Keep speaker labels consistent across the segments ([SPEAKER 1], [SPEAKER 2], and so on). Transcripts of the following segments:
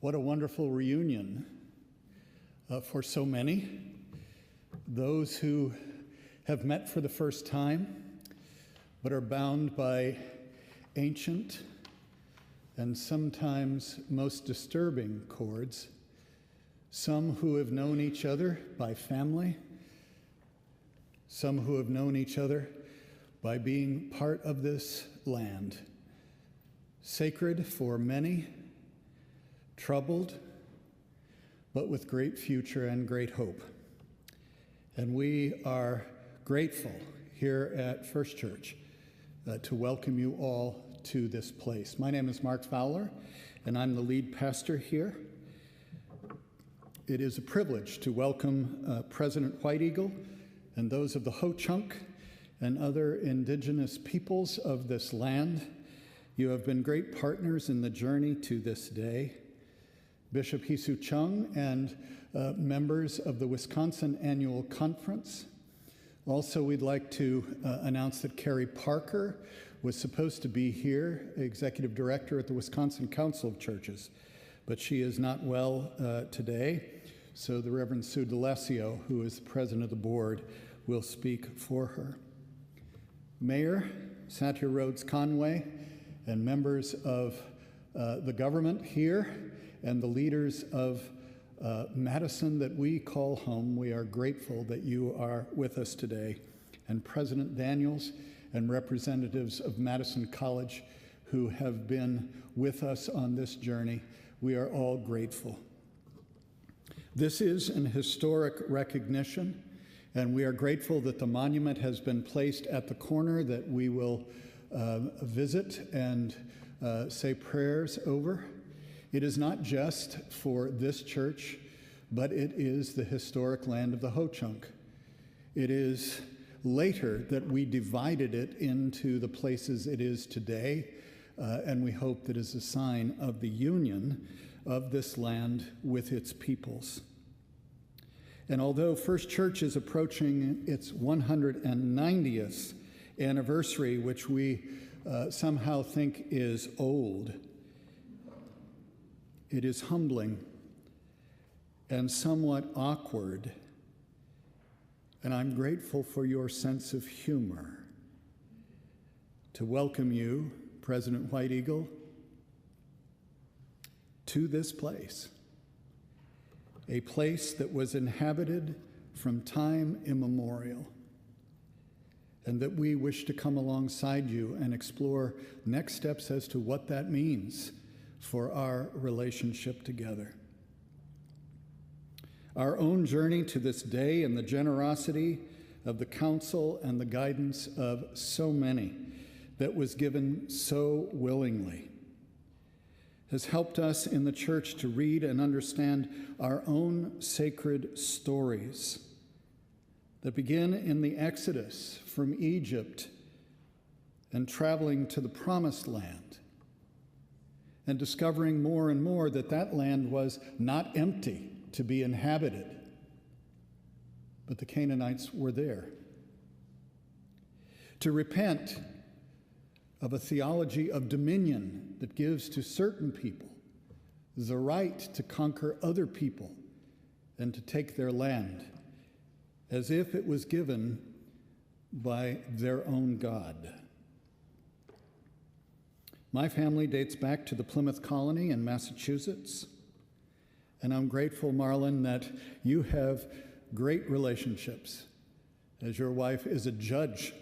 [SPEAKER 1] What a wonderful reunion for so many. Those who have met for the first time, but are bound by ancient and sometimes most disturbing cords. Some who have known each other by family, some who have known each other by being part of this land, sacred for many, troubled, but with great future and great hope. And we are grateful here at First Church to welcome you all to this place. My name is Mark Fowler, and I'm the lead pastor here. It is a privilege to welcome President White Eagle and those of the Ho-Chunk and other indigenous peoples of this land. You have been great partners in the journey to this day. Bishop Hisu Chung and members of the Wisconsin Annual Conference. Also, we'd like to announce that Carrie Parker was supposed to be here, Executive Director at the Wisconsin Council of Churches, but she is not well today, so the Reverend Sue DeLessio, who is the President of the Board, will speak for her. Mayor Satya Rhodes Conway and members of the government here and the leaders of Madison that we call home, we are grateful that you are with us today. And President Daniels and representatives of Madison College who have been with us on this journey, we are all grateful. This is an historic recognition, and we are grateful that the monument has been placed at the corner that we will visit and say prayers over. It is not just for this church, but it is the historic land of the Ho-Chunk. It is later that we divided it into the places it is today, and we hope that is a sign of the union of this land with its peoples. And although First Church is approaching its 190th anniversary, which we somehow think is old, it is humbling and somewhat awkward, and I'm grateful for your sense of humor to welcome you, President White Eagle, to this place, a place that was inhabited from time immemorial, and that we wish to come alongside you and explore next steps as to what that means for our relationship together. Our own journey to this day and the generosity of the counsel and the guidance of so many that was given so willingly has helped us in the church to read and understand our own sacred stories that begin in the Exodus from Egypt and traveling to the Promised Land, and discovering more and more that that land was not empty to be inhabited, but the Canaanites were there. To repent of a theology of dominion that gives to certain people the right to conquer other people and to take their land as if it was given by their own God. My family dates back to the Plymouth colony in Massachusetts, and I'm grateful, Marlon, that you have great relationships, as your wife is a judge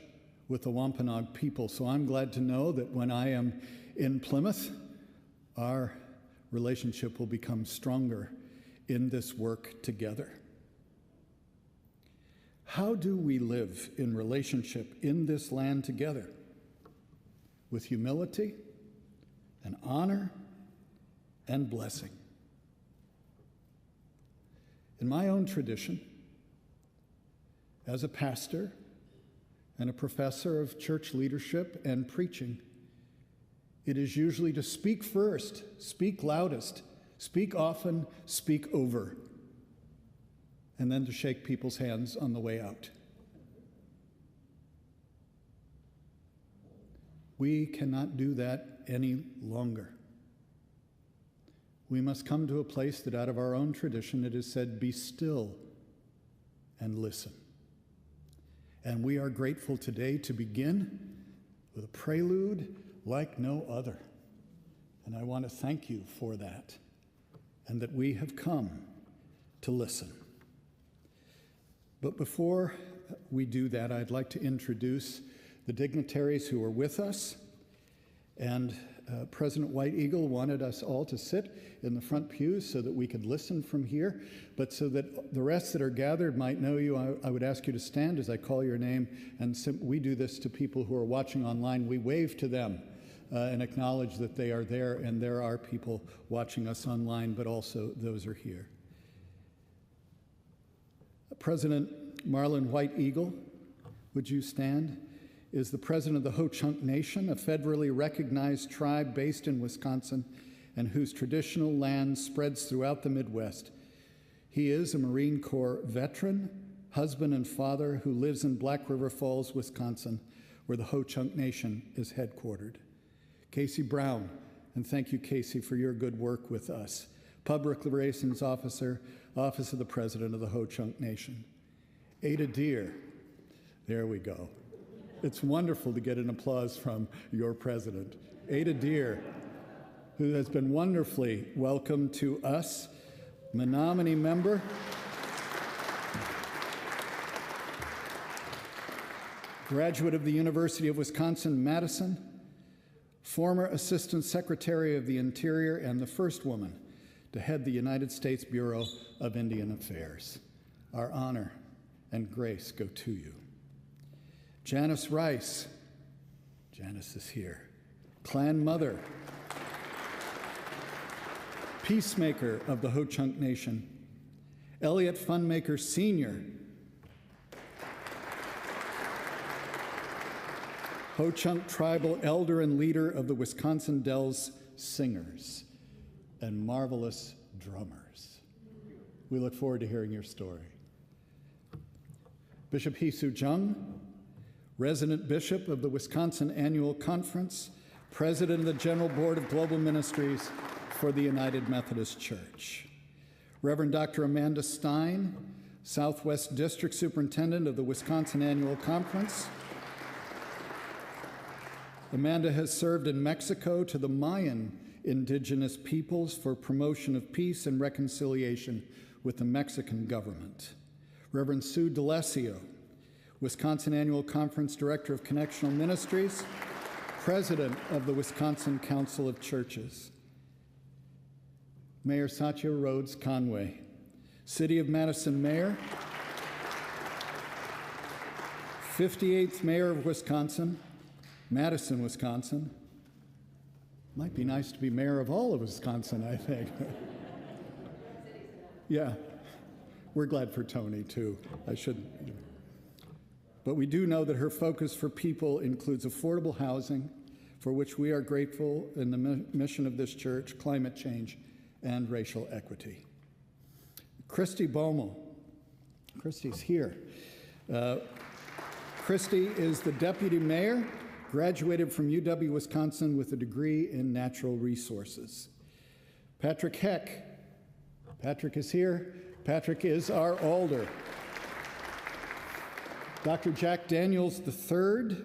[SPEAKER 1] with the Wampanoag people. So I'm glad to know that when I am in Plymouth, our relationship will become stronger in this work together. How do we live in relationship in this land together? With humility and honor and blessing. In my own tradition, as a pastor and a professor of church leadership and preaching, it is usually to speak first, speak loudest, speak often, speak over, and then to shake people's hands on the way out. We cannot do that any longer. we must come to a place that out of our own tradition it is said, be still and listen. And we are grateful today to begin with a prelude like no other. And I want to thank you for that, and that we have come to listen. But before we do that, I'd like to introduce the dignitaries who are with us. And President White Eagle wanted us all to sit in the front pews so that we could listen from here. But so that the rest that are gathered might know you, I would ask you to stand as I call your name. And we do this to people who are watching online. We wave to them and acknowledge that they are there, and there are people watching us online, but also those are here. President Marlon White Eagle, would you stand? Is the president of the Ho-Chunk Nation, a federally recognized tribe based in Wisconsin and whose traditional land spreads throughout the Midwest. He is a Marine Corps veteran, husband and father who lives in Black River Falls, Wisconsin, where the Ho-Chunk Nation is headquartered. Casey Brown, and thank you, Casey, for your good work with us. Public Relations Officer, Office of the President of the Ho-Chunk Nation. Ada Deer, there we go. It's wonderful to get an applause from your president. Ada Deer, who has been wonderfully welcomed to us, Menominee member. Graduate of the University of Wisconsin-Madison, former Assistant Secretary of the Interior, and the first woman to head the United States Bureau of Indian Affairs. Our honor and grace go to you. Janice Rice, Janice is here, clan mother, peacemaker of the Ho-Chunk Nation. Elliot Funmaker Sr., Ho-Chunk tribal elder and leader of the Wisconsin Dells Singers and marvelous drummers. We look forward to hearing your story. Bishop Hee-Soo Jung, resident bishop of the Wisconsin Annual Conference, president of the General Board of Global Ministries for the United Methodist Church. Reverend Dr. Amanda Stein, Southwest District Superintendent of the Wisconsin Annual Conference. Amanda has served in Mexico to the Mayan indigenous peoples for promotion of peace and reconciliation with the Mexican government. Reverend Sue DeLessio, Wisconsin Annual Conference Director of Connectional Ministries, President of the Wisconsin Council of Churches. Mayor Satya Rhodes Conway, City of Madison Mayor, 58th Mayor of Wisconsin, Madison, Wisconsin. Might be nice to be mayor of all of Wisconsin, I think. Yeah, we're glad for Tony, too. But we do know that her focus for people includes affordable housing, for which we are grateful in the mission of this church, climate change, and racial equity. Christy Baumel. Christy's here. Christy is the deputy mayor, graduated from UW Wisconsin with a degree in natural resources. Patrick Heck. Patrick is here. Patrick is our alder. Dr. Jack Daniels III.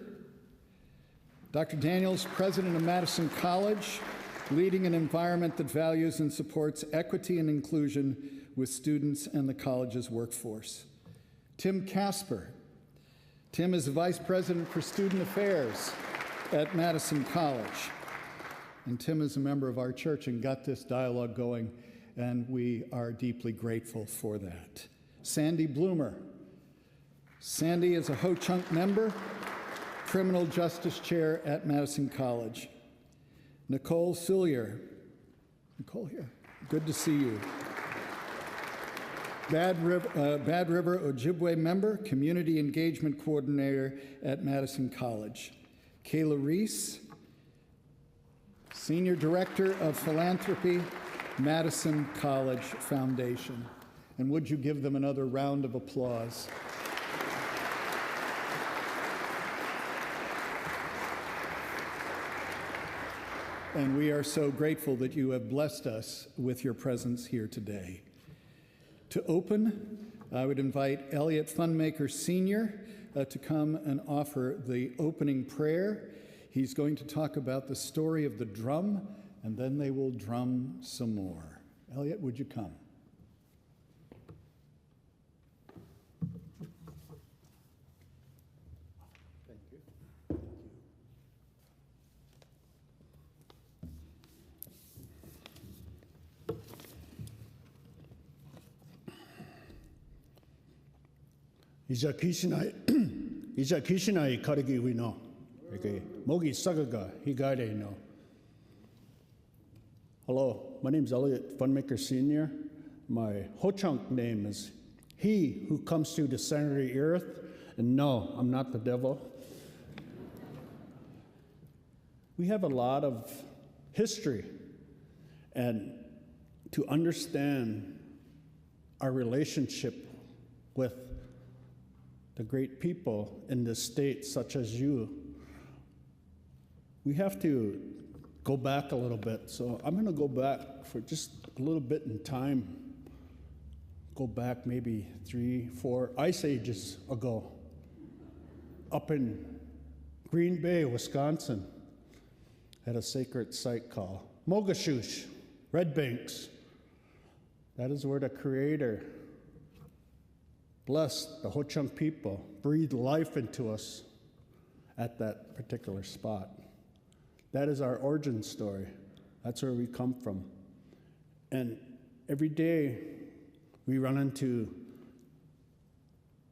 [SPEAKER 1] Dr. Daniels, president of Madison College, leading an environment that values and supports equity and inclusion with students and the college's workforce. Tim Casper. Tim is the vice president for student affairs at Madison College. And Tim is a member of our church and got this dialogue going, and we are deeply grateful for that. Sandy Bloomer. Sandy is a Ho-Chunk member, criminal justice chair at Madison College. Nicole Sillier. Nicole here. Good to see you. Bad River Ojibwe member, community engagement coordinator at Madison College. Kayla Reese, senior director of philanthropy, Madison College Foundation. And would you give them another round of applause? and we are so grateful that you have blessed us with your presence here today. To open, I would invite Elliot Funmaker Sr. To come and offer the opening prayer. He's going to talk about the story of the drum, and then they will drum some more. Elliot, would you come? Thank you.
[SPEAKER 2] 이자 귀신아이 가르기 위노 이게 목이 썩어가 히가레 no. Hello, my name is Elliot Funmaker Sr. My Ho-Chunk name is He Who Comes to the Center of the Earth, and no, I'm not the devil. We have a lot of history, and to understand our relationship with the great people in this state, such as you, we have to go back a little bit. So I'm going to go back for just a little bit in time, go back maybe 3, 4 ice ages ago, up in Green Bay, Wisconsin, at a sacred site called Mogashush, Red Banks. That is where the Creator blessed the Ho-Chunk people, breathed life into us at that particular spot. That is our origin story. That's where we come from. And every day we run into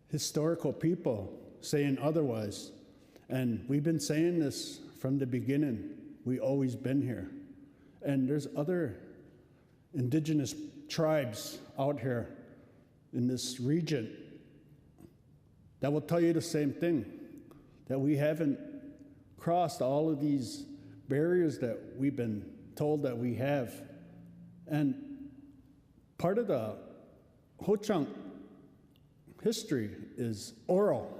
[SPEAKER 2] historical people saying otherwise. And we've been saying this from the beginning. We've always been here. And there's other indigenous tribes out here in this region that will tell you the same thing, that we haven't crossed all of these barriers that we've been told that we have. And part of the Ho-Chunk history is oral.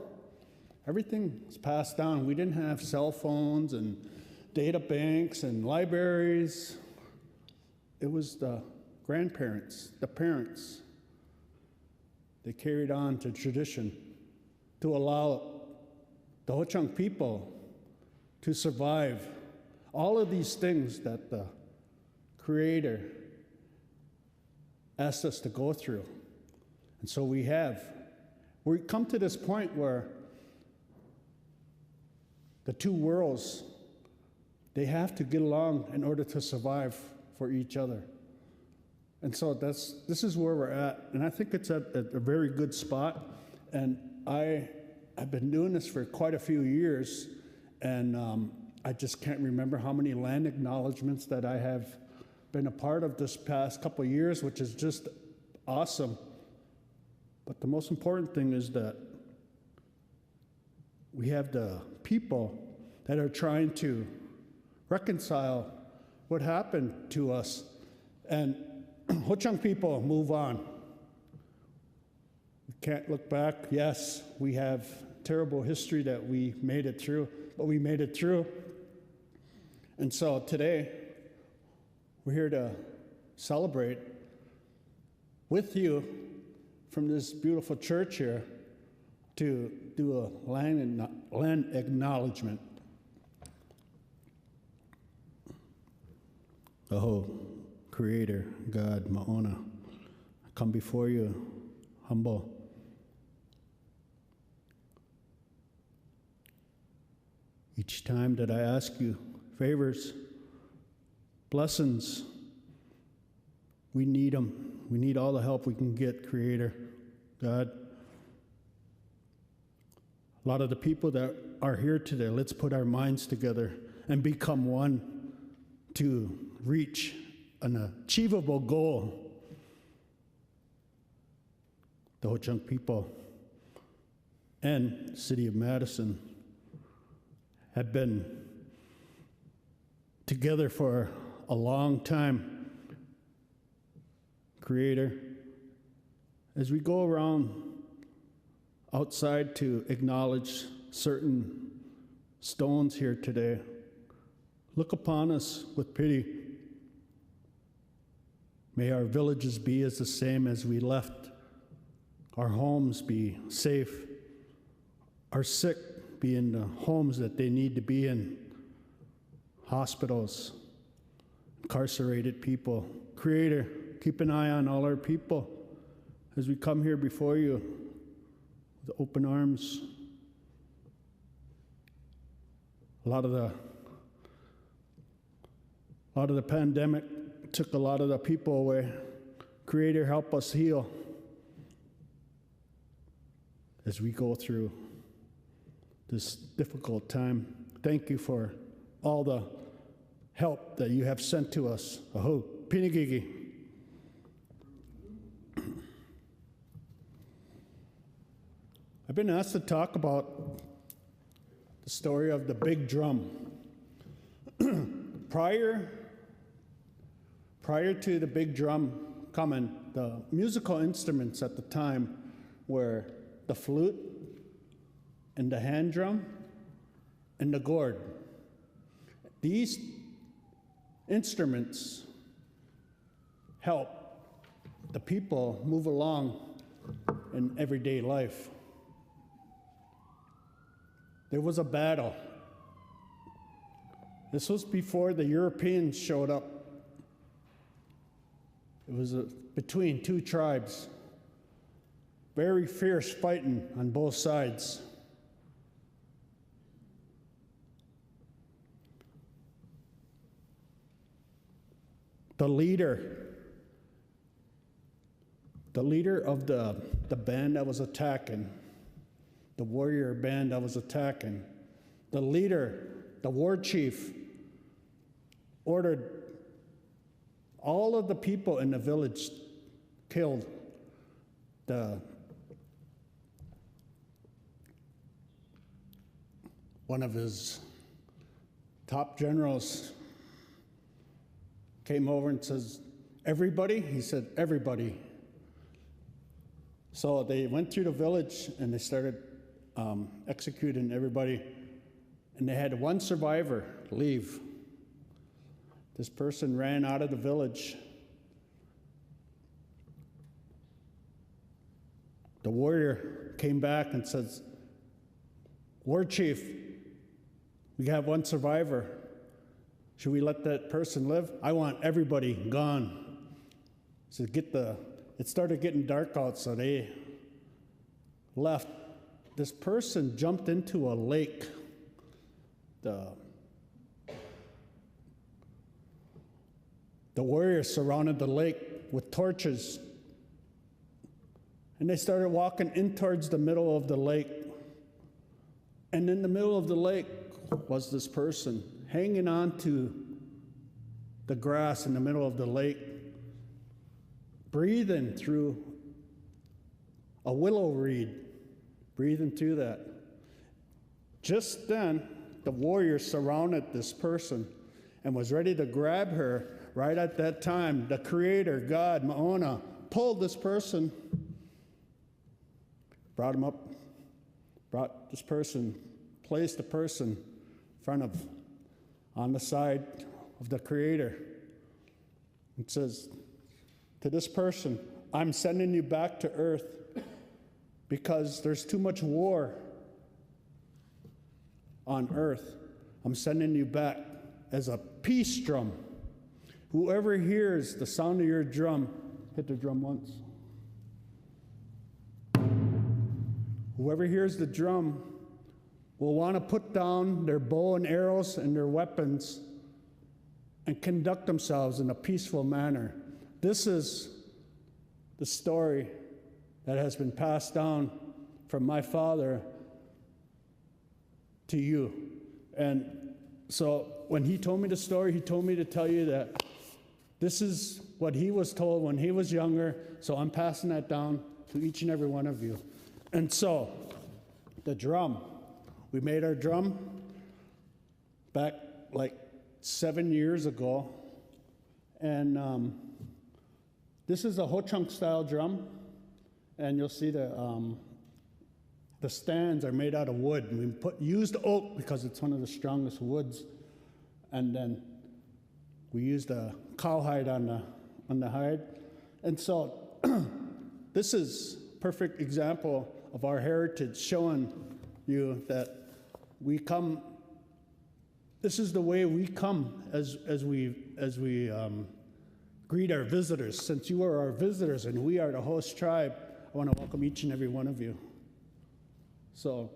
[SPEAKER 2] Everything is passed down. We didn't have cell phones and data banks and libraries. It was the grandparents, the parents. They carried on to tradition to allow the Ho-Chunk people to survive all of these things that the Creator asked us to go through. And so we come to this point where the two worlds, they have to get along in order to survive for each other. And so this is where we're at, and I think it's at a very good spot. And I've been doing this for quite a few years, and I just can't remember how many land acknowledgements that I have been a part of this past couple of years, which is just awesome. But the most important thing is that we have the people that are trying to reconcile what happened to us. And Ho-Chunk people move on. We can't look back. Yes, we have terrible history that we made it through, but we made it through. And so today, we're here to celebrate with you from this beautiful church here to do a land acknowledgement. Oh, Creator, God, Ma'ona, I come before you humble. Each time that I ask you favors, blessings, we need them. We need all the help we can get, Creator, God. A lot of the people that are here today, let's put our minds together and become one to reach an achievable goal. The Ho-Chunk people and City of Madison have been together for a long time. Creator, as we go around outside to acknowledge certain stones here today, look upon us with pity. May our villages be as the same as we left, our homes be safe, our sick be in the homes that they need to be in, hospitals, incarcerated people. Creator, keep an eye on all our people as we come here before you with open arms. A lot of the pandemic took a lot of the people away. Creator, help us heal as we go through this difficult time. Thank you for all the help that you have sent to us. Aho, pinigigi. I've been asked to talk about the story of the big drum. Prior to the big drum coming, the musical instruments at the time were the flute and the hand drum and the gourd. These instruments help the people move along in everyday life. There was a battle. This was before the Europeans showed up. It was between two tribes. Very fierce fighting on both sides. The leader of the band that was attacking, the warrior band that was attacking, the leader, the war chief, ordered all of the people in the village killed. One of his top generals came over and says, "Everybody?" He said, "Everybody." So they went through the village and they started executing everybody. And they had one survivor leave. This person ran out of the village. The warrior came back and says, "War chief, we have one survivor. Should we let that person live? I want everybody gone." So it started getting dark out, so they left. This person jumped into a lake. The warriors surrounded the lake with torches, and they started walking in towards the middle of the lake. And in the middle of the lake was this person hanging on to the grass in the middle of the lake, breathing through a willow reed, breathing through that. Just then, the warrior surrounded this person and was ready to grab her. Right at that time, the Creator, God, Maona, pulled this person, brought him up, brought this person, placed the person in front of, on the side of the Creator. It says, to this person, "I'm sending you back to earth because there's too much war on earth. I'm sending you back as a peace drum. Whoever hears the sound of your drum," hit the drum once. "Whoever hears the drum will want to put down their bow and arrows and their weapons and conduct themselves in a peaceful manner." This is the story that has been passed down from my father to you. And so when he told me the story, he told me to tell you that this is what he was told when he was younger, so I'm passing that down to each and every one of you. And so, the drum. We made our drum back like 7 years ago. And this is a Ho-Chunk style drum. And you'll see the stands are made out of wood. And we used oak because it's one of the strongest woods. and then we used a cowhide on the hide. And so this is a perfect example of our heritage, showing you that we come, this is the way we come as we greet our visitors. Since you are our visitors and we are the host tribe, I want to welcome each and every one of you. So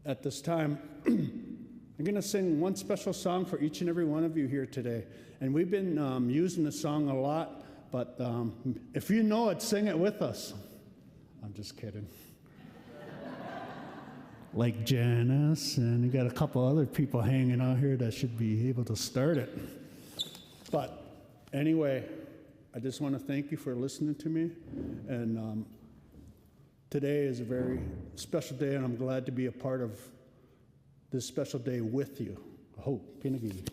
[SPEAKER 2] at this time, I'm going to sing one special song for each and every one of you here today. And we've been using the song a lot, but if you know it, sing it with us. I'm just kidding. Like Janice, and you got a couple other people hanging out here that should be able to start it. But anyway, I just want to thank you for listening to me. And today is a very special day, and I'm glad to be a part of this special day with you. I hope. Pinagili.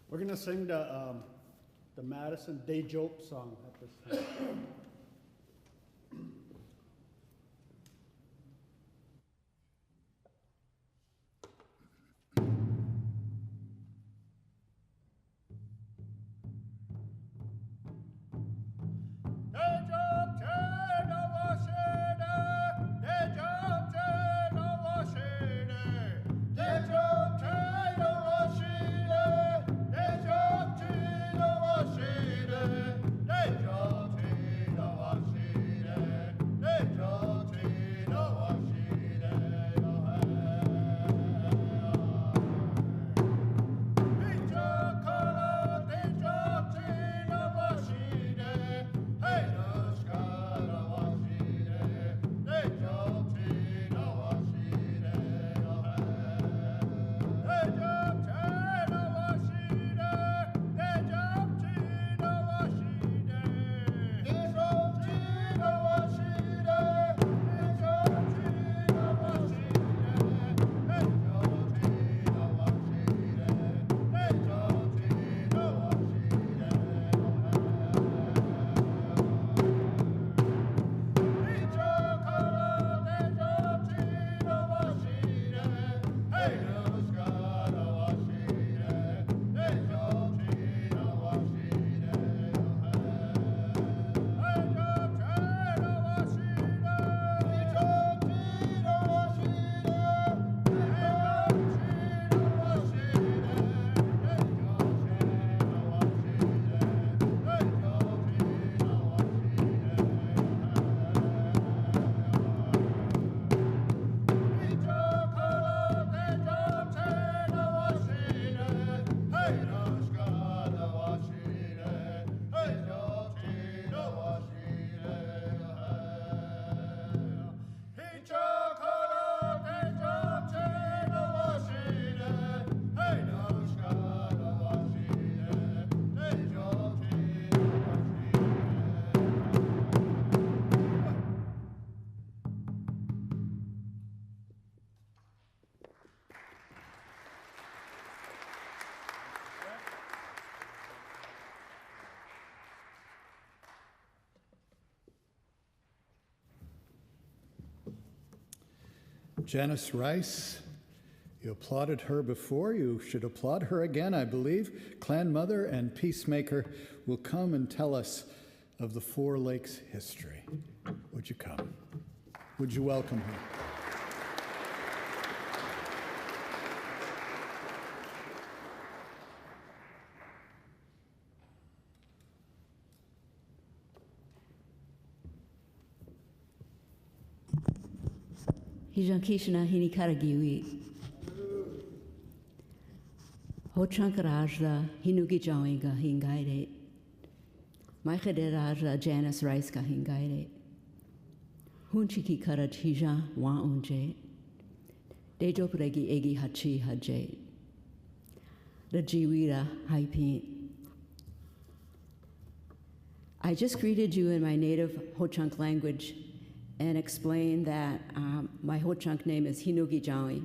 [SPEAKER 2] We're going to sing the Madison Day Joke song at this time.
[SPEAKER 1] Janice Rice, you applauded her before. You should applaud her again, I believe. Clan Mother and Peacemaker will come and tell us of the Four Lakes history. Would you come? Would you welcome her?
[SPEAKER 3] Hijan Kishna Hini Karagiwi. Ho Chankarajla Hinuki Jawinga Hingaide. Maikhaderajla Janice Rice ka Hingaide. Hunchiki Karaj Hijan Wan Unje. Dejopregi Egi Hachi Haje. Rajiwira Haipin. I just greeted you in my native Ho-Chunk language and explained that my Ho-Chunk name is Hinugi Jawi.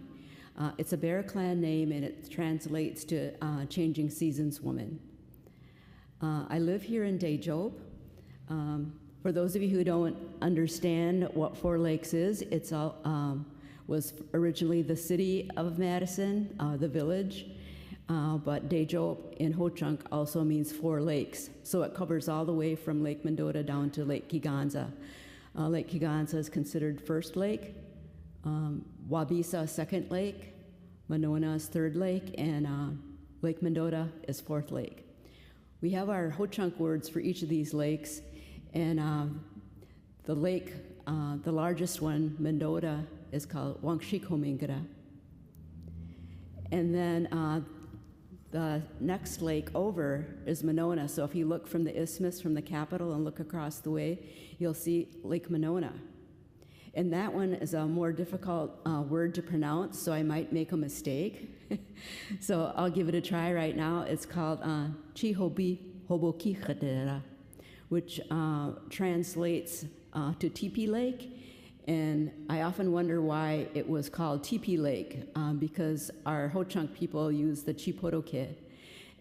[SPEAKER 3] It's a Bear Clan name, and it translates to Changing Seasons Woman. I live here in Daejeop, For those of you who don't understand what Four Lakes is, it's was originally the city of Madison, the village, but Daejeop in Ho-Chunk also means Four Lakes. So it covers all the way from Lake Mendota down to Lake Kiganza. Lake Kiganza is considered first lake, Wabisa second lake, Monona is third lake, and Lake Mendota is fourth lake. We have our Ho-Chunk words for each of these lakes, and the lake, the largest one, Mendota, is called Wangshikomingra. And then the next lake over is Monona. So if you look from the isthmus, from the capital, and look across the way, you'll see Lake Monona. And that one is a more difficult word to pronounce, so I might make a mistake. So I'll give it a try right now. It's called Chihobi Hobokichadera, which translates to Teepee Lake. And I often wonder why it was called Teepee Lake, because our Ho-Chunk people use the Chipotoke.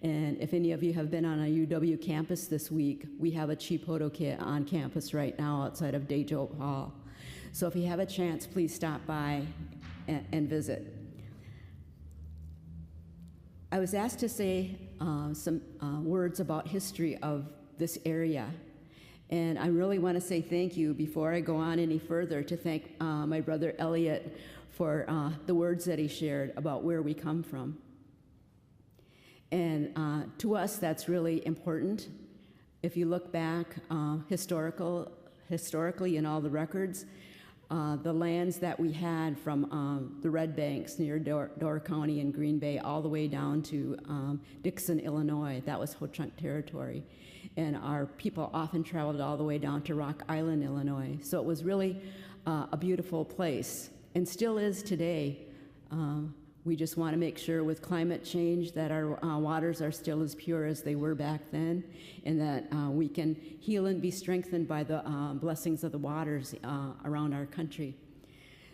[SPEAKER 3] And if any of you have been on a UW campus this week, we have a Chipotoke on campus right now outside of Daejeop Hall. So if you have a chance, please stop by and visit. I was asked to say some words about history of this area. And I really want to say thank you before I go on any further to thank my brother Elliot for the words that he shared about where we come from. And to us, that's really important. If you look back historically in all the records, the lands that we had from the Red Banks near Door County and Green Bay all the way down to Dixon, Illinois, that was Ho-Chunk territory. And our people often traveled all the way down to Rock Island, Illinois. So it was really a beautiful place, and still is today. We just want to make sure with climate change that our waters are still as pure as they were back then, and that we can heal and be strengthened by the blessings of the waters around our country.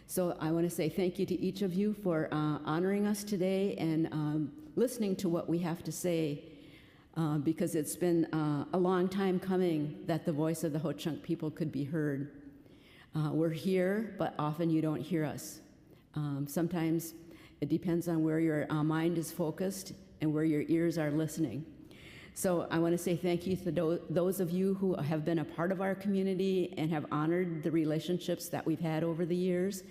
[SPEAKER 3] So I want to say thank you to each of you for honoring us today and listening to what we have to say. Because it's been a long time coming that the voice of the Ho-Chunk people could be heard. We're here, but often you don't hear us. Sometimes it depends on where your mind is focused and where your ears are listening. So I want to say thank you to those of you who have been a part of our community and have honored the relationships that we've had over the years.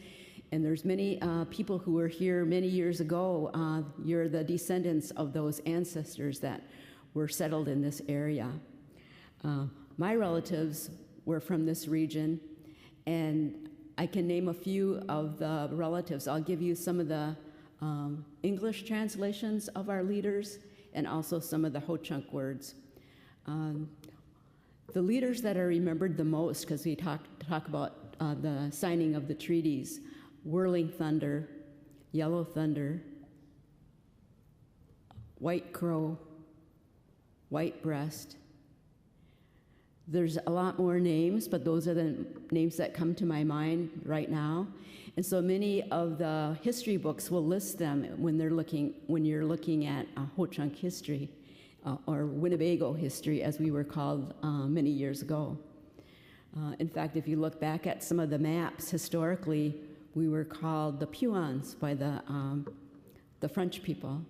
[SPEAKER 3] And there's many people who were here many years ago. You're the descendants of those ancestors that were settled in this area. My relatives were from this region, and I can name a few of the relatives. I'll give you some of the English translations of our leaders and also some of the Ho-Chunk words. The leaders that are remembered the most, because we talk about the signing of the treaties: Whirling Thunder, Yellow Thunder, White Crow, White Breast. There's a lot more names, but those are the names that come to my mind right now. And so many of the history books will list them when you're looking at Ho-Chunk history, or Winnebago history, as we were called many years ago. In fact, if you look back at some of the maps historically, we were called the Puans by the French people.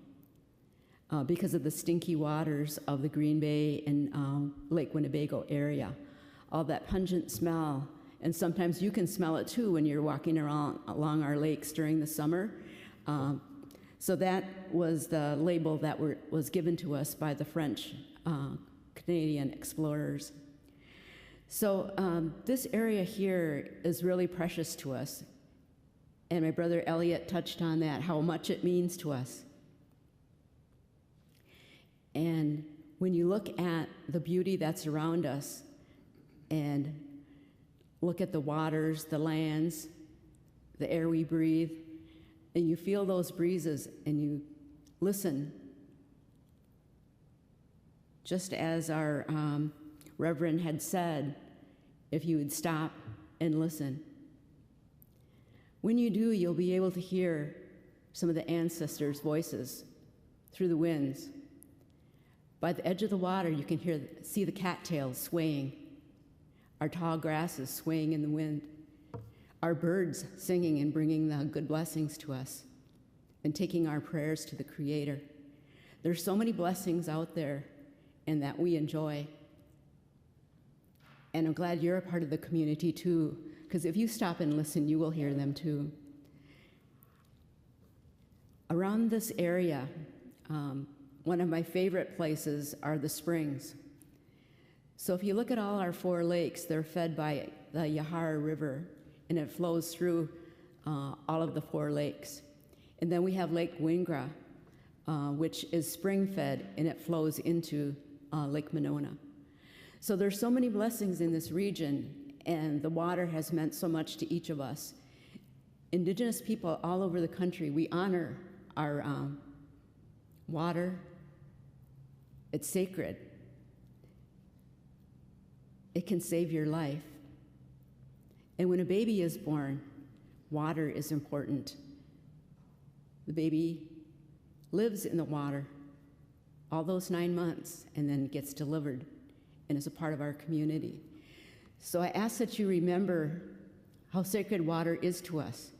[SPEAKER 3] Because of the stinky waters of the Green Bay and Lake Winnebago area. All that pungent smell, and sometimes you can smell it too when you're walking along our lakes during the summer. So that was the label that was given to us by the French Canadian explorers. So this area here is really precious to us. And my brother Elliot touched on that, how much it means to us. And when you look at the beauty that's around us and look at the waters, the lands, the air we breathe, and you feel those breezes and you listen, just as our Reverend had said, if you would stop and listen. When you do, you'll be able to hear some of the ancestors' voices through the winds. By the edge of the water, you can see the cattails swaying our tall grasses swaying in the wind, our birds singing and bringing the good blessings to us, and taking our prayers to the Creator. There's so many blessings out there and that we enjoy. And I'm glad you're a part of the community too, because if you stop and listen, you will hear them too. Around this area, one of my favorite places are the springs. So if you look at all our 4 lakes, they're fed by the Yahara River, and it flows through all of the 4 lakes. And then we have Lake Wingra, which is spring-fed, and it flows into Lake Monona. So there's so many blessings in this region, and the water has meant so much to each of us. Indigenous people all over the country, we honor our water. It's sacred. It can save your life. And when a baby is born, water is important. The baby lives in the water all those 9 months and then gets delivered and is a part of our community. So I ask that you remember how sacred water is to us.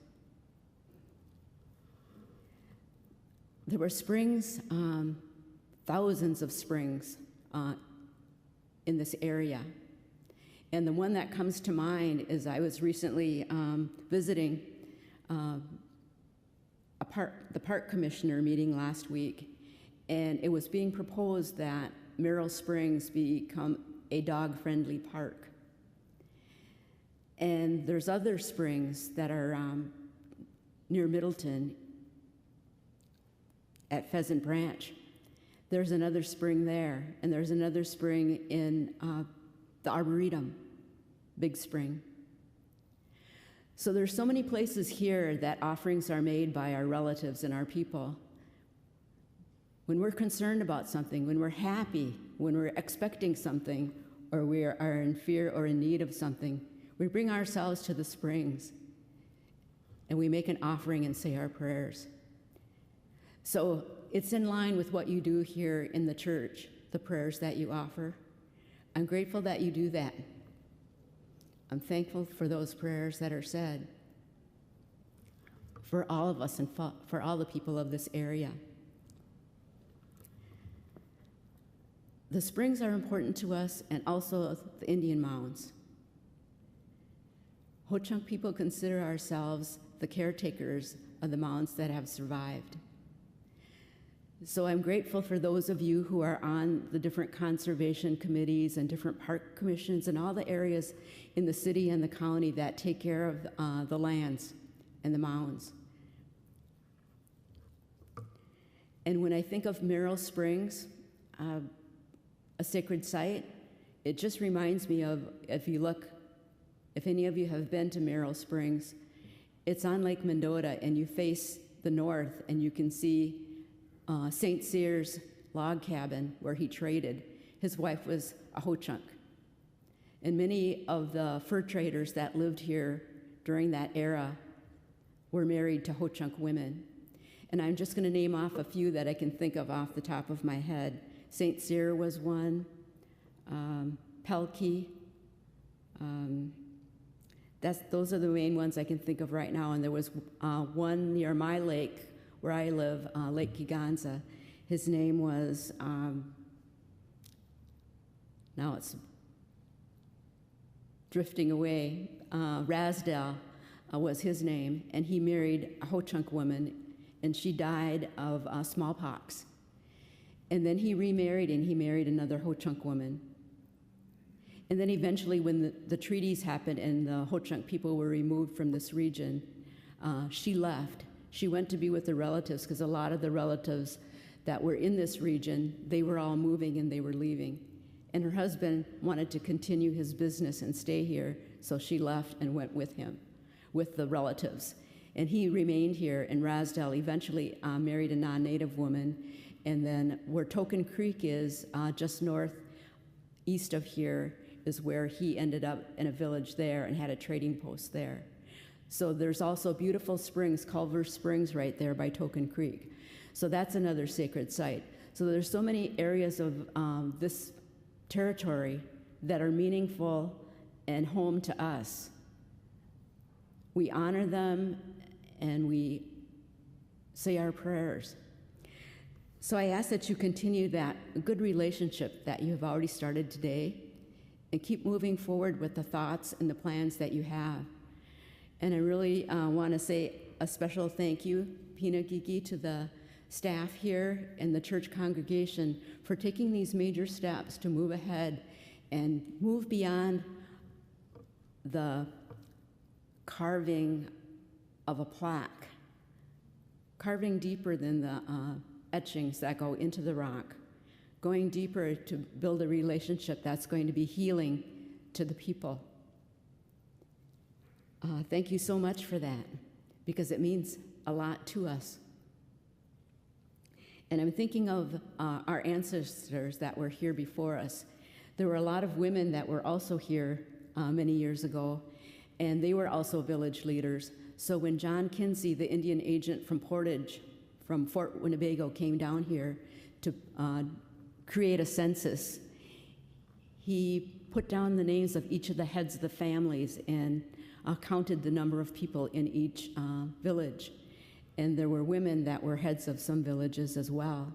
[SPEAKER 3] There were springs, thousands of springs in this area. And the one that comes to mind is I was recently visiting the park commissioner meeting last week, and it was being proposed that Merrill Springs become a dog-friendly park. And there's other springs that are near Middleton at Pheasant Branch. There's another spring there, and there's another spring in the Arboretum, Big Spring. So there's so many places here that offerings are made by our relatives and our people. When we're concerned about something, when we're happy, when we're expecting something, or we are in fear or in need of something, we bring ourselves to the springs, and we make an offering and say our prayers. So it's in line with what you do here in the church, the prayers that you offer. I'm grateful that you do that. I'm thankful for those prayers that are said for all of us and for all the people of this area. The springs are important to us, and also the Indian mounds. Ho-Chunk people consider ourselves the caretakers of the mounds that have survived. So I'm grateful for those of you who are on the different conservation committees and different park commissions and all the areas in the city and the county that take care of the lands and the mounds. And when I think of Merrill Springs, a sacred site, it just reminds me of, if any of you have been to Merrill Springs, it's on Lake Mendota, and you face the north, and you can see St. Cyr's log cabin where he traded. His wife was a Ho-Chunk. And many of the fur traders that lived here during that era were married to Ho-Chunk women. And I'm just going to name off a few that I can think of off the top of my head. St. Cyr was one, Pelkey. Those are the main ones I can think of right now. And there was one near my lake where I live, Lake Kiganza. His name was, now it's drifting away, Rasdell was his name, and he married a Ho-Chunk woman, and she died of smallpox. And then he remarried, and he married another Ho-Chunk woman. And then eventually, when the treaties happened and the Ho-Chunk people were removed from this region, she left. She went to be with the relatives, because a lot of the relatives that were in this region, they were all moving and they were leaving. And her husband wanted to continue his business and stay here, so she left and went with him, with the relatives. And he remained here, and Rasdell eventually married a non-native woman. And then where Token Creek is, just northeast of here, is where he ended up in a village there and had a trading post there. So there's also beautiful springs, Culver Springs right there by Token Creek. So that's another sacred site. So there's so many areas of this territory that are meaningful and home to us. We honor them and we say our prayers. So I ask that you continue that good relationship that you have already started today and keep moving forward with the thoughts and the plans that you have. And I really want to say a special thank you, Pinagigi, to the staff here and the church congregation for taking these major steps to move ahead and move beyond the carving of a plaque, carving deeper than the etchings that go into the rock, going deeper to build a relationship that's going to be healing to the people. Thank you so much for that, because it means a lot to us. And I'm thinking of our ancestors that were here before us. There were a lot of women that were also here many years ago, and they were also village leaders. So when John Kinsey, the Indian agent from Portage, from Fort Winnebago, came down here to create a census, he put down the names of each of the heads of the families and counted the number of people in each village. And there were women that were heads of some villages as well.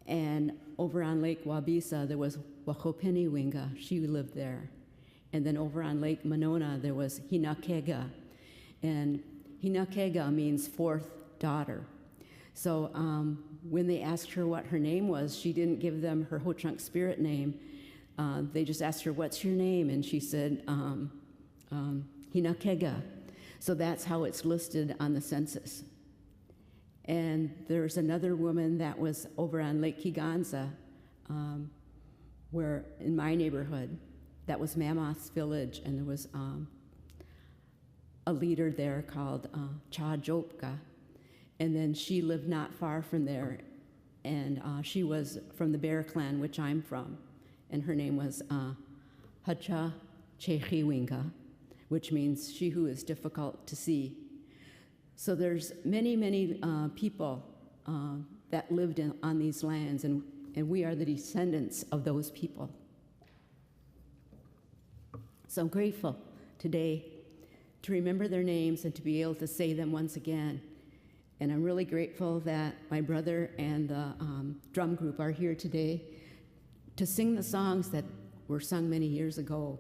[SPEAKER 3] And over on Lake Wabisa, there was Wahopiniwinga. She lived there. And then over on Lake Monona, there was Hinakega. And Hinakega means fourth daughter. So when they asked her what her name was, she didn't give them her Ho-Chunk spirit name. They just asked her, "What's your name?" And she said, Hinakega. So that's how it's listed on the census. And there's another woman that was over on Lake Kiganza, where in my neighborhood, that was Mammoth's village, and there was a leader there called Cha Jopka. And then she lived not far from there, and she was from the Bear Clan, which I'm from, and her name was Hacha Chechiwinga, which means she who is difficult to see. So there's many, many people that lived on these lands, and we are the descendants of those people. So I'm grateful today to remember their names and to be able to say them once again. And I'm really grateful that my brother and the drum group are here today to sing the songs that were sung many years ago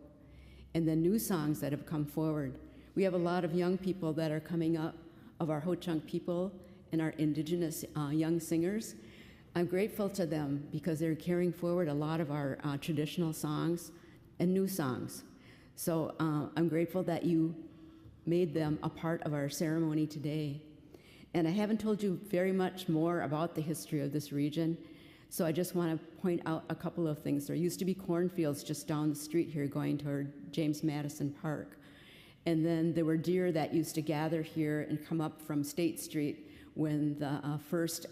[SPEAKER 3] and the new songs that have come forward. We have a lot of young people that are coming up of our Ho-Chunk people and our indigenous young singers. I'm grateful to them because they're carrying forward a lot of our traditional songs and new songs. So I'm grateful that you made them a part of our ceremony today. And I haven't told you very much more about the history of this region, so I just want to point out a couple of things. There used to be cornfields just down the street here going toward James Madison Park. And then there were deer that used to gather here and come up from State Street when the first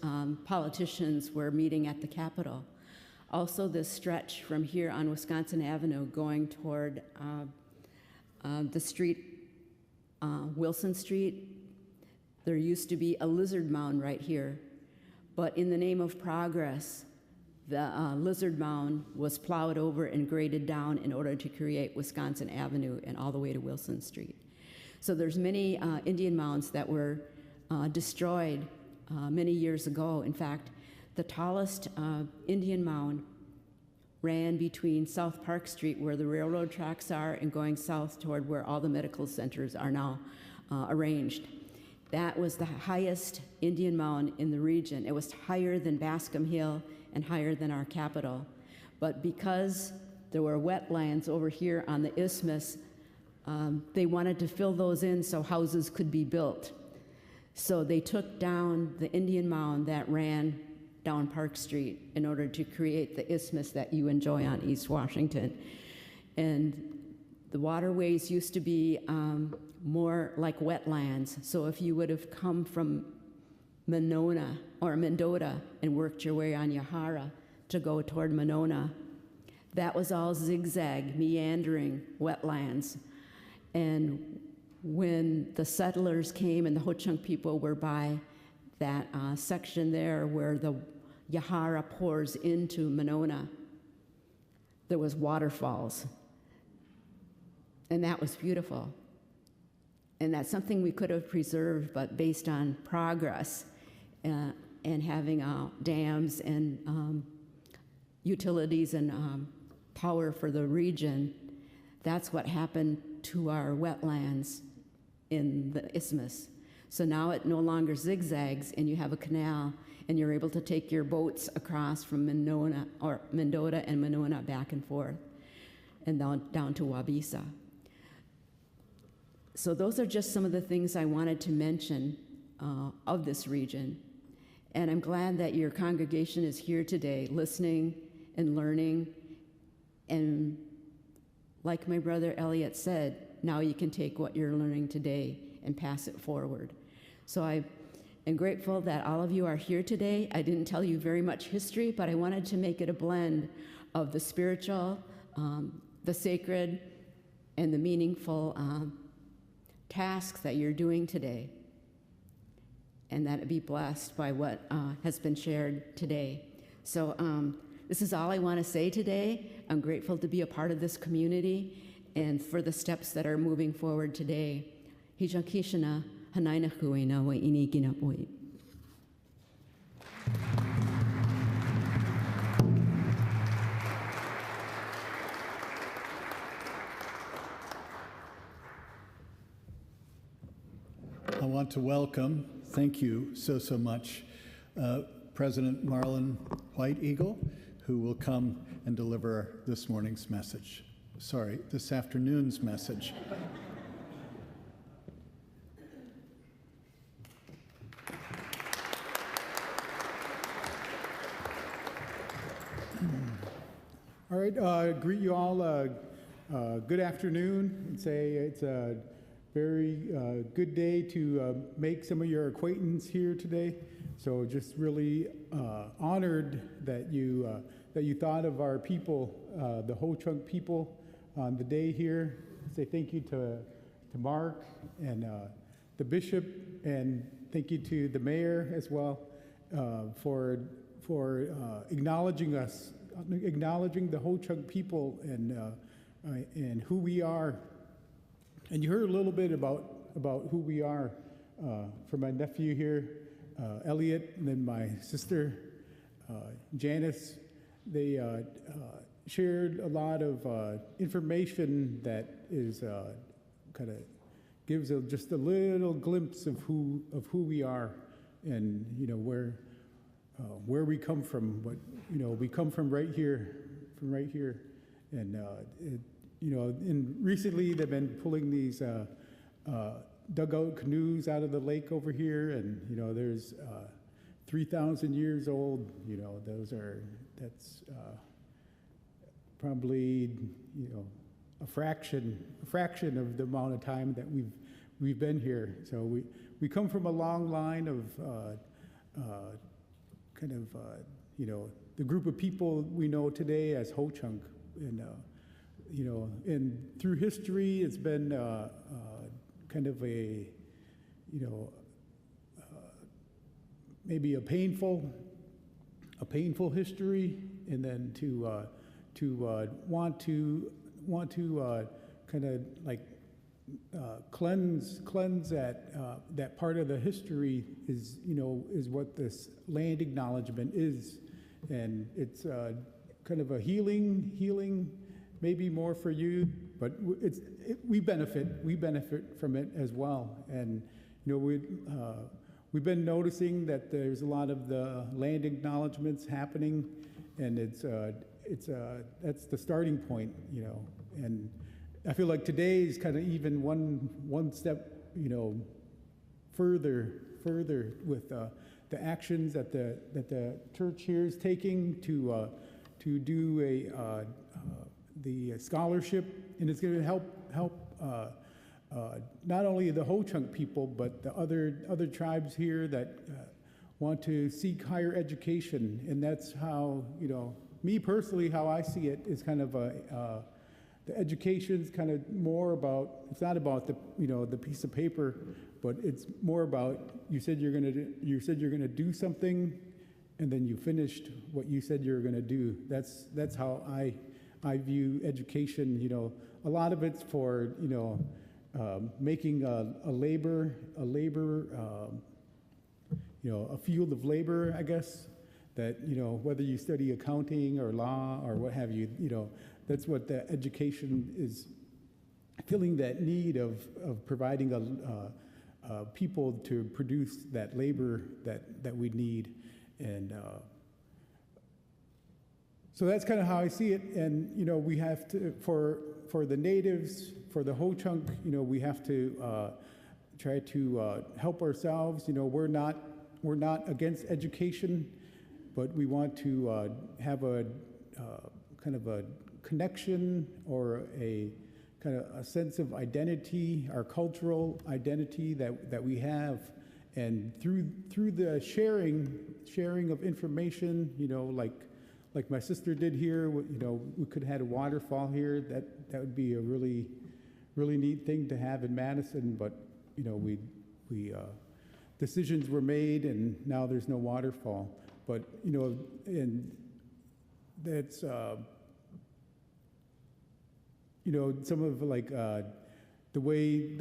[SPEAKER 3] politicians were meeting at the Capitol. Also, this stretch from here on Wisconsin Avenue going toward the street, Wilson Street, there used to be a lizard mound right here, but in the name of progress, the lizard mound was plowed over and graded down in order to create Wisconsin Avenue and all the way to Wilson Street. So there's many Indian mounds that were destroyed many years ago. In fact, the tallest Indian mound ran between South Park Street, where the railroad tracks are, and going south toward where all the medical centers are now arranged. That was the highest Indian mound in the region. It was higher than Bascom Hill and higher than our capital. But because there were wetlands over here on the isthmus, they wanted to fill those in so houses could be built. So they took down the Indian mound that ran down Park Street in order to create the isthmus that you enjoy on East Washington. And the waterways used to be more like wetlands. So if you would have come from Monona or Mendota and worked your way on Yahara to go toward Monona, that was all zigzag, meandering wetlands. And when the settlers came and the Ho-Chunk people were by that section there where the Yahara pours into Monona, there was waterfalls. And that was beautiful. And that's something we could have preserved, but based on progress and having dams and utilities and power for the region, that's what happened to our wetlands in the isthmus. So now it no longer zigzags and you have a canal and you're able to take your boats across from Mendota and Monona back and forth and down to Wabisa. So those are just some of the things I wanted to mention of this region. And I'm glad that your congregation is here today listening and learning. And like my brother Elliot said, now you can take what you're learning today and pass it forward. So I am grateful that all of you are here today. I didn't tell you very much history, but I wanted to make it a blend of the spiritual, the sacred, and the meaningful tasks that you're doing today, and that it be blessed by what has been shared today. So this is all I want to say today. I'm grateful to be a part of this community and for the steps that are moving forward today. Hijakishana hanaina kuina wa inigina oi.
[SPEAKER 1] I want to welcome, thank you so much, President Marlon White Eagle, who will come and deliver this morning's message. Sorry, this afternoon's message.
[SPEAKER 4] All right, greet you all. Good afternoon, and say it's a very good day to make some of your acquaintance here today. So just really honored that you thought of our people, the Ho-Chunk people, on the day here. Say thank you to Mark and the bishop, and thank you to the mayor as well for acknowledging us, acknowledging the Ho-Chunk people and who we are. And you heard a little bit about who we are from my nephew here, Elliot, and then my sister, Janice. They shared a lot of information that is kind of gives just a little glimpse of who we are, and where we come from. But we come from right here, and and recently they've been pulling these dugout canoes out of the lake over here, and there's 3,000 years old. That's probably a fraction of the amount of time that we've been here. So we come from a long line of the group of people we know today as Ho-Chunk, and and through history, it's been kind of a, maybe a painful history, and then to want to kind of like cleanse that part of the history is what this land acknowledgement is, and it's kind of a healing. Maybe more for you, but we benefit from it as well. And we've been noticing that there's a lot of the land acknowledgements happening, and that's the starting point, And I feel like today is kind of even one step, further with the actions that the church here is taking to do the scholarship, and it's going to help not only the Ho-Chunk people, but the other tribes here that want to seek higher education. And that's how, me personally, how I see it is kind of the education's kind of more about, it's not about the piece of paper, but it's more about, you said you're going to do something, and then you finished what you said you were going to do. That's how I view education, a lot of it's for, making a field of labor, I guess, that, whether you study accounting or law or what have you, that's what the education is, filling that need of providing people to produce that labor that we need. And so that's kind of how I see it. And, we have to, for the natives, for the Ho-Chunk, we have to try to help ourselves. We're not against education, but we want to have a kind of a connection or a kind of a sense of identity, our cultural identity that we have. And through the sharing of information, like my sister did here, we could have had a waterfall here. That would be a really, really neat thing to have in Madison. But we decisions were made, and now there's no waterfall. But and that's some of like the way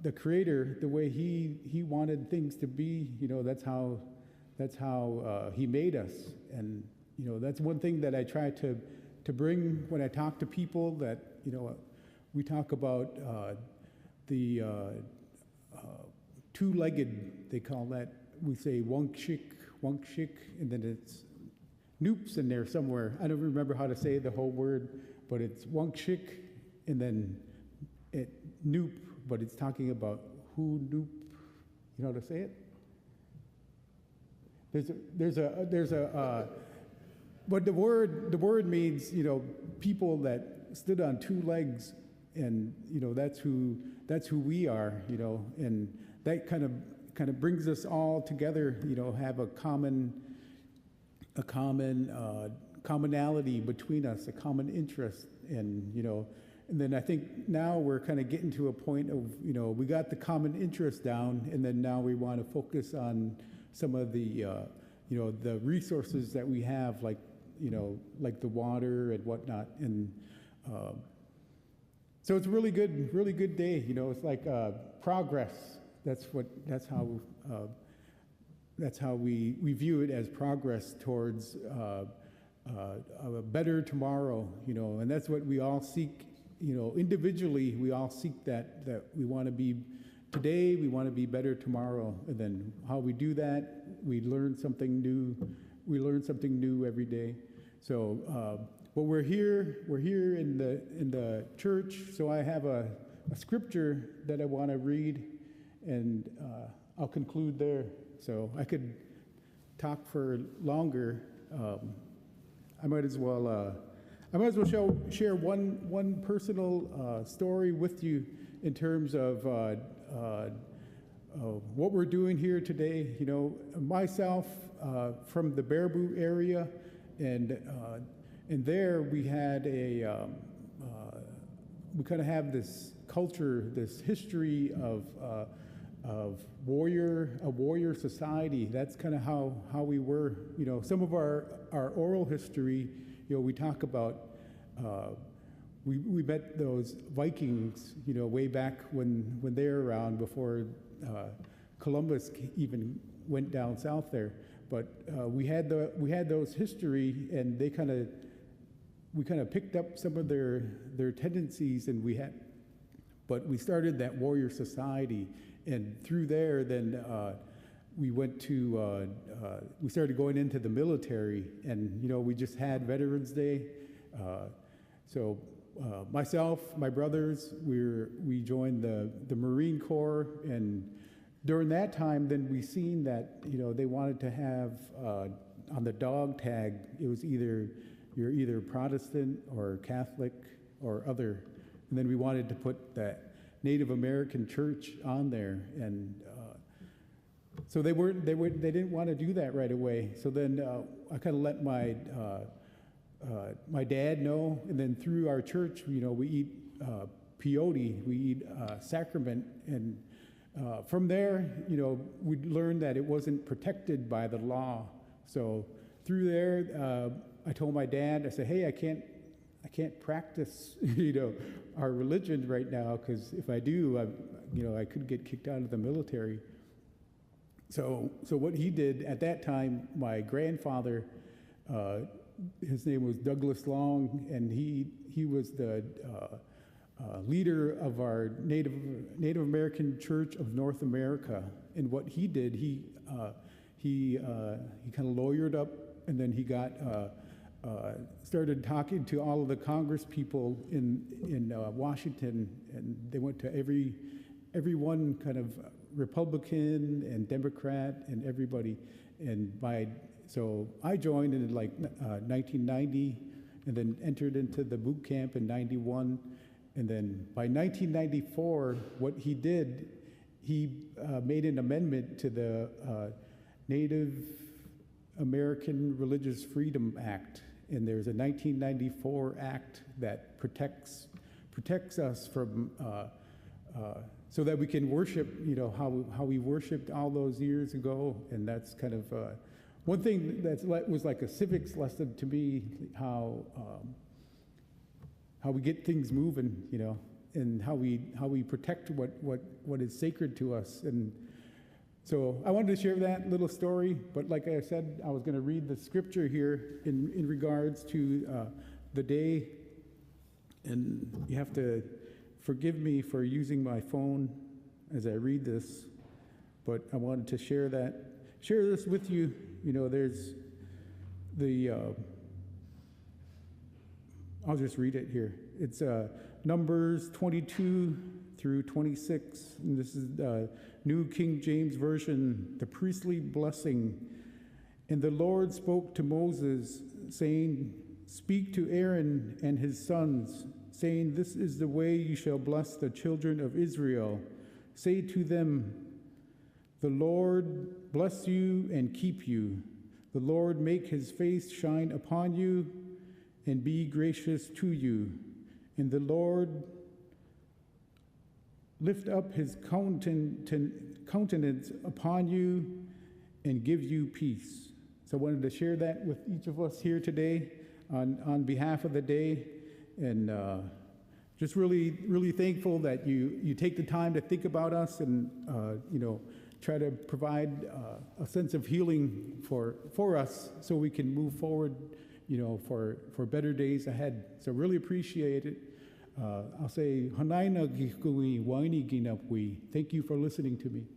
[SPEAKER 4] the Creator, the way he wanted things to be. That's how he made us. And that's one thing that I try to bring when I talk to people, that we talk about the two-legged, they call that. We say wunkshik, and then it's noops in there somewhere. I don't remember how to say the whole word, but it's wunkshik and then it noop, but it's talking about who noop. You know how to say it? But the word means, people that stood on two legs, and that's who we are, and that kind of brings us all together, have a commonality between us, a common interest, and then I think now we're kind of getting to a point of, we got the common interest down, and then now we want to focus on some of the the resources that we have, like the water and whatnot. And so it's a really good day. It's like progress. That's how we view it, as progress towards a better tomorrow. And that's what we all seek. Individually, we all seek that we want to be today, we want to be better tomorrow. And then how we do that, we learn something new. We learn something new every day. So, but we're here in the church. So I have a scripture that I want to read, and I'll conclude there. So I could talk for longer. I might as well share one personal story with you in terms of what we're doing here today. Myself from the Baraboo area, and there we had we kind of have this culture, this history of a warrior society. That's kind of how we were. Some of our oral history, we talk about. We met those Vikings, way back when they were around, before Columbus even went down south there. But we had those history, and we kind of picked up some of their tendencies, and but we started that warrior society, and through there, then we went to we started going into the military, and we just had Veterans Day, so. Myself, my brothers, we joined the Marine Corps, and during that time, then we seen that they wanted to have on the dog tag, it was you're either Protestant or Catholic or other, and then we wanted to put that Native American church on there, and so they didn't want to do that right away. So then I kind of let my dad know, and then through our church, we eat peyote, we eat sacrament, and from there, we learned that it wasn't protected by the law. So through there, I told my dad, I said, hey, I can't I can't practice, our religion right now, because if I do, I could get kicked out of the military. So what he did at that time, my grandfather, his name was Douglas Long, and he was the leader of our Native American Church of North America. And what he did, he kind of lawyered up, and then he got started talking to all of the Congress people in Washington, and they went to every one kind of Republican and Democrat and everybody. And so I joined in 1990, and then entered into the boot camp in 91. And then by 1994, what he did, he made an amendment to the Native American Religious Freedom Act. And there's a 1994 act that protects us from, so that we can worship, how we worshiped all those years ago. And that's kind of one thing that was like a civics lesson to me, how we get things moving, and how we protect what is sacred to us. And so I wanted to share that little story, but like I said, I was going to read the scripture here in regards to the day, and you have to forgive me for using my phone as I read this, but I wanted to share this with you. There's the, I'll just read it here. It's Numbers 22 through 26, and this is New King James Version, the priestly blessing. And the Lord spoke to Moses, saying, "Speak to Aaron and his sons, saying, this is the way you shall bless the children of Israel. Say to them, the Lord bless you and keep you. The Lord make his face shine upon you and be gracious to you. And the Lord lift up his countenance upon you and give you peace." So I wanted to share that with each of us here today on behalf of the day. And just really, really thankful that you take the time to think about us and, try to provide a sense of healing for us so we can move forward, for better days ahead. So really appreciate it. I'll say, "Hanaina gikui waini ginapui." Thank you for listening to me.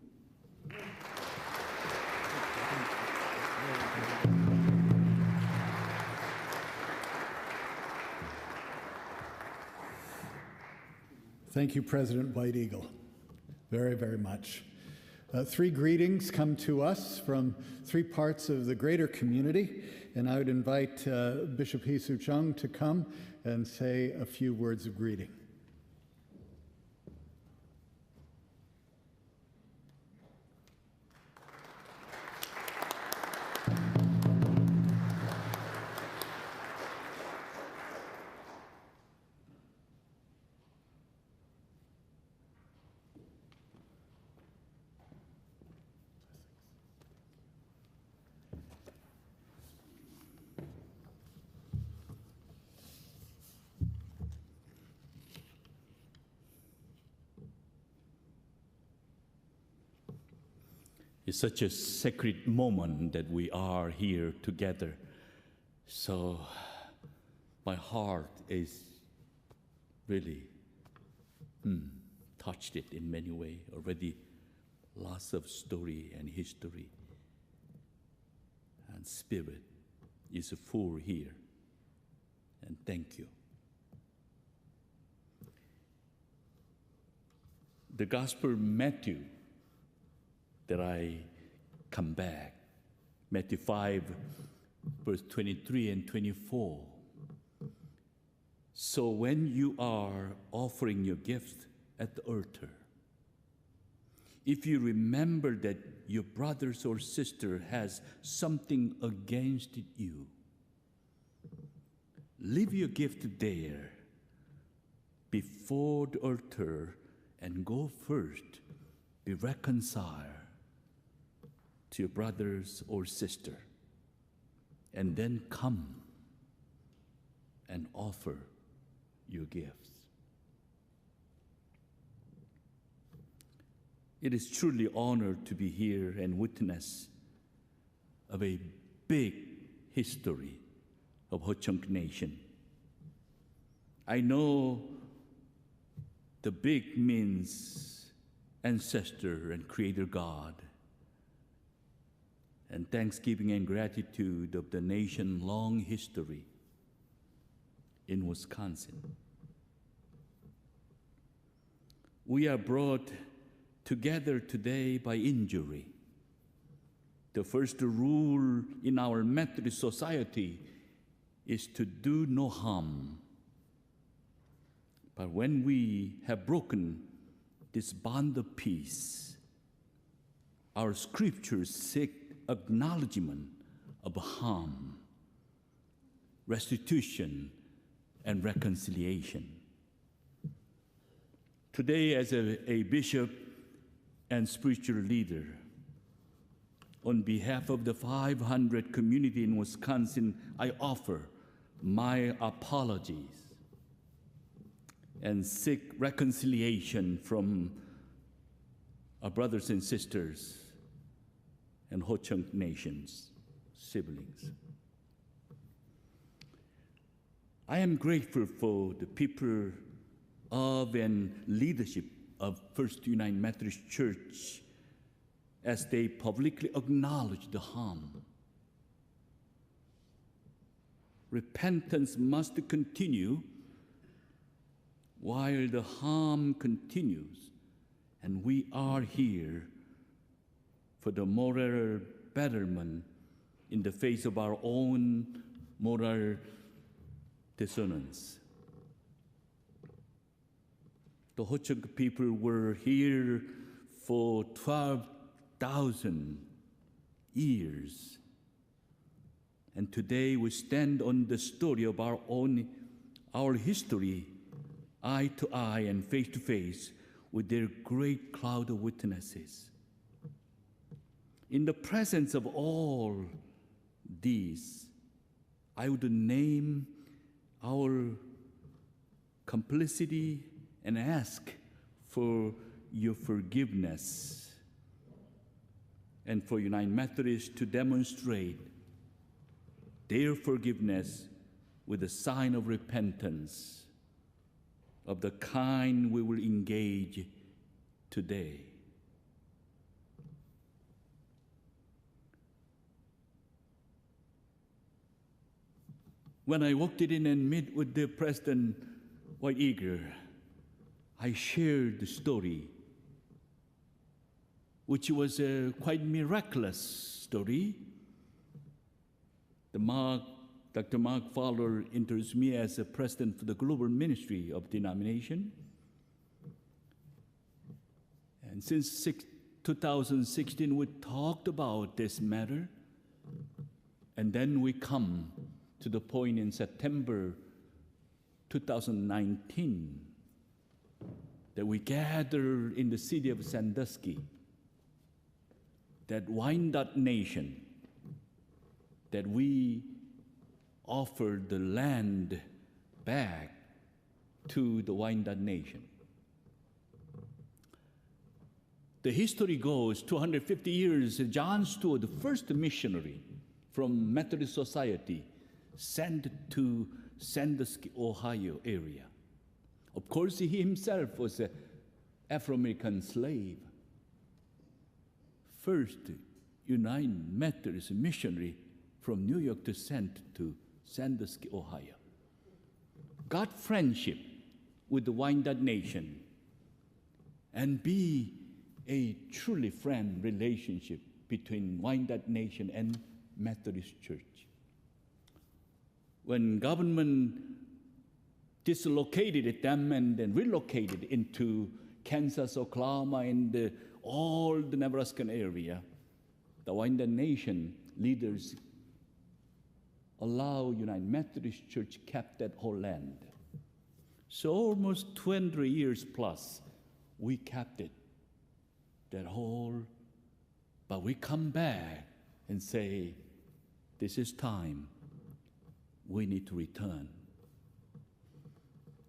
[SPEAKER 1] Thank you, President White Eagle, very, very much. Three greetings come to us from three parts of the greater community, and I would invite Bishop Hee-Soo Chung to come and say a few words of greeting.
[SPEAKER 5] It's such a sacred moment that we are here together. So my heart is really touched it in many ways already. Lots of story and history. And spirit is full here. And thank you. The Gospel Matthew that I come back, Matthew 5, verse 23 and 24. So when you are offering your gift at the altar, if you remember that your brothers or sister has something against you, leave your gift there before the altar and go first, be reconciled to your brothers or sister, and then come and offer your gifts. It is truly honored to be here and witness of a big history of Ho-Chunk Nation. I know the big means ancestor and creator God, and thanksgiving and gratitude of the nation's long history in Wisconsin. We are brought together today by injury. The first rule in our Methodist society is to do no harm. But when we have broken this bond of peace, our scriptures seek acknowledgment of harm, restitution, and reconciliation. Today, as a bishop and spiritual leader, on behalf of the 500 community in Wisconsin, I offer my apologies and seek reconciliation from our brothers and sisters and Ho-Chunk Nation's siblings. I am grateful for the people of and leadership of First United Methodist Church as they publicly acknowledge the harm. Repentance must continue while the harm continues, and we are here for the moral betterment in the face of our own moral dissonance. The Ho-Chunk people were here for 12,000 years. And today we stand on the story of our history, eye to eye and face to face with their great cloud of witnesses. In the presence of all these, I would name our complicity and ask for your forgiveness, and for United Methodists to demonstrate their forgiveness with a sign of repentance of the kind we will engage today. When I walked in and met with the President White Eagle, I shared the story, which was a quite miraculous story. Dr. Mark Fowler introduced me as a president for the global ministry of denomination. And since 2016, we talked about this matter. And then we come to the point in September 2019 that we gather in the city of Sandusky, that Wyandotte Nation, that we offered the land back to the Wyandotte Nation. The history goes 250 years, John Stewart, the first missionary from Methodist Society, sent to Sandusky, Ohio area. Of course, he himself was an Afro-American slave. First United Methodist missionary from New York to sent to Sandusky, Ohio. Got friendship with the Wyandotte Nation and be a truly friend relationship between Wyandotte Nation and Methodist Church. When government dislocated them and then relocated into Kansas, Oklahoma, and all the Nebraskan area, the Wyandotte Nation leaders allow United Methodist Church kept that whole land. So almost 20 years plus, we kept it, that whole, but we come back and say, this is time, we need to return.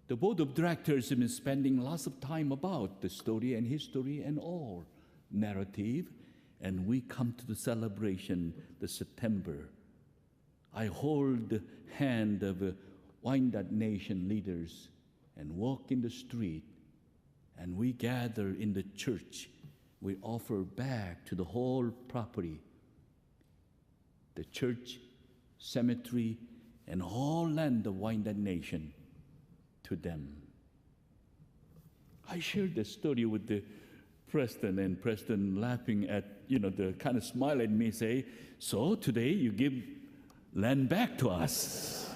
[SPEAKER 5] The board of directors have been spending lots of time about the story and history and all narrative, and we come to the celebration this September. I hold the hand of Wyandotte Nation leaders and walk in the street, and we gather in the church. We offer back to the whole property, the church, cemetery, and all land of Wyandotte Nation to them. I shared the story with the Preston, and Preston laughing at, the kind of smile at me, say, so today you give land back to us.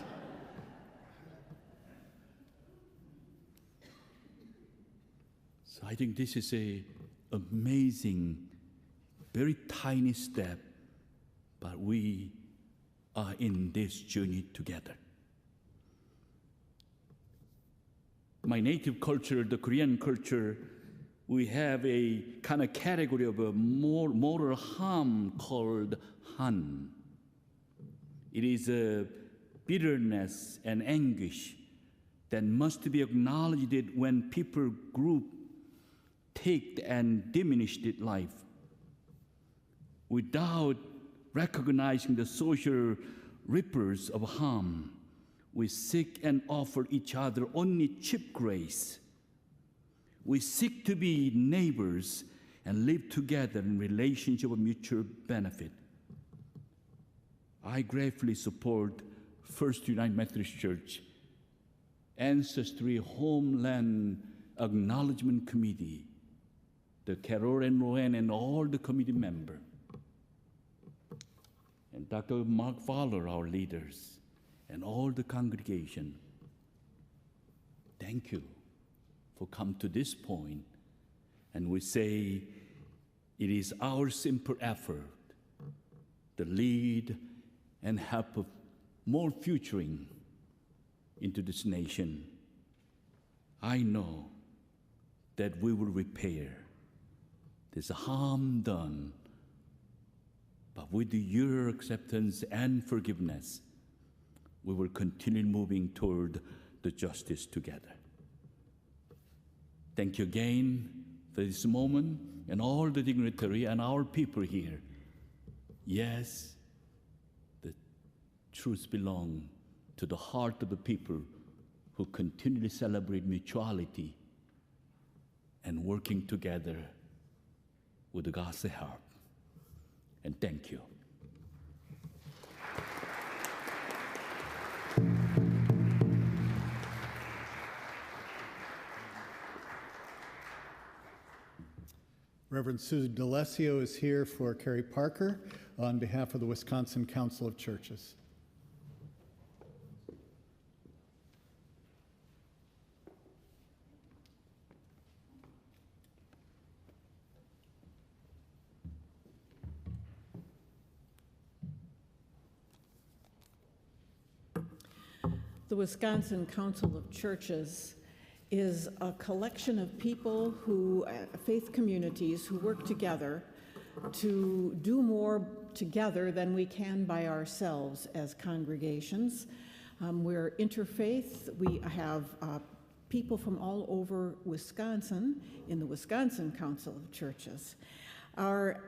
[SPEAKER 5] So I think this is a amazing, very tiny step, but we are in this journey together. My native culture, the Korean culture, we have a kind of category of a moral harm called han. It is a bitterness and anguish that must be acknowledged when people group take and diminished life. Without recognizing the social ripples of harm, we seek and offer each other only cheap grace. We seek to be neighbors and live together in relationship of mutual benefit. I gratefully support First United Methodist Church, Ancestral Homeland Acknowledgment Committee, the Carol and Roanne and all the committee members, and Dr. Mark Fowler, our leaders, and all the congregation. Thank you for come to this point, and we say it is our simple effort to lead and help of more futuring into this nation. I know that we will repair this harm done, but with your acceptance and forgiveness, we will continue moving toward the justice together. Thank you again for this moment and all the dignitary and our people here. Yes, the truth belongs to the heart of the people who continually celebrate mutuality and working together with God's help. And thank you.
[SPEAKER 1] Reverend Susan D'Alessio is here for Carrie Parker on behalf of the Wisconsin Council of Churches.
[SPEAKER 6] The Wisconsin Council of Churches is a collection of people who, faith communities, who work together to do more together than we can by ourselves as congregations. We're interfaith. We have people from all over Wisconsin in the Wisconsin Council of Churches. Our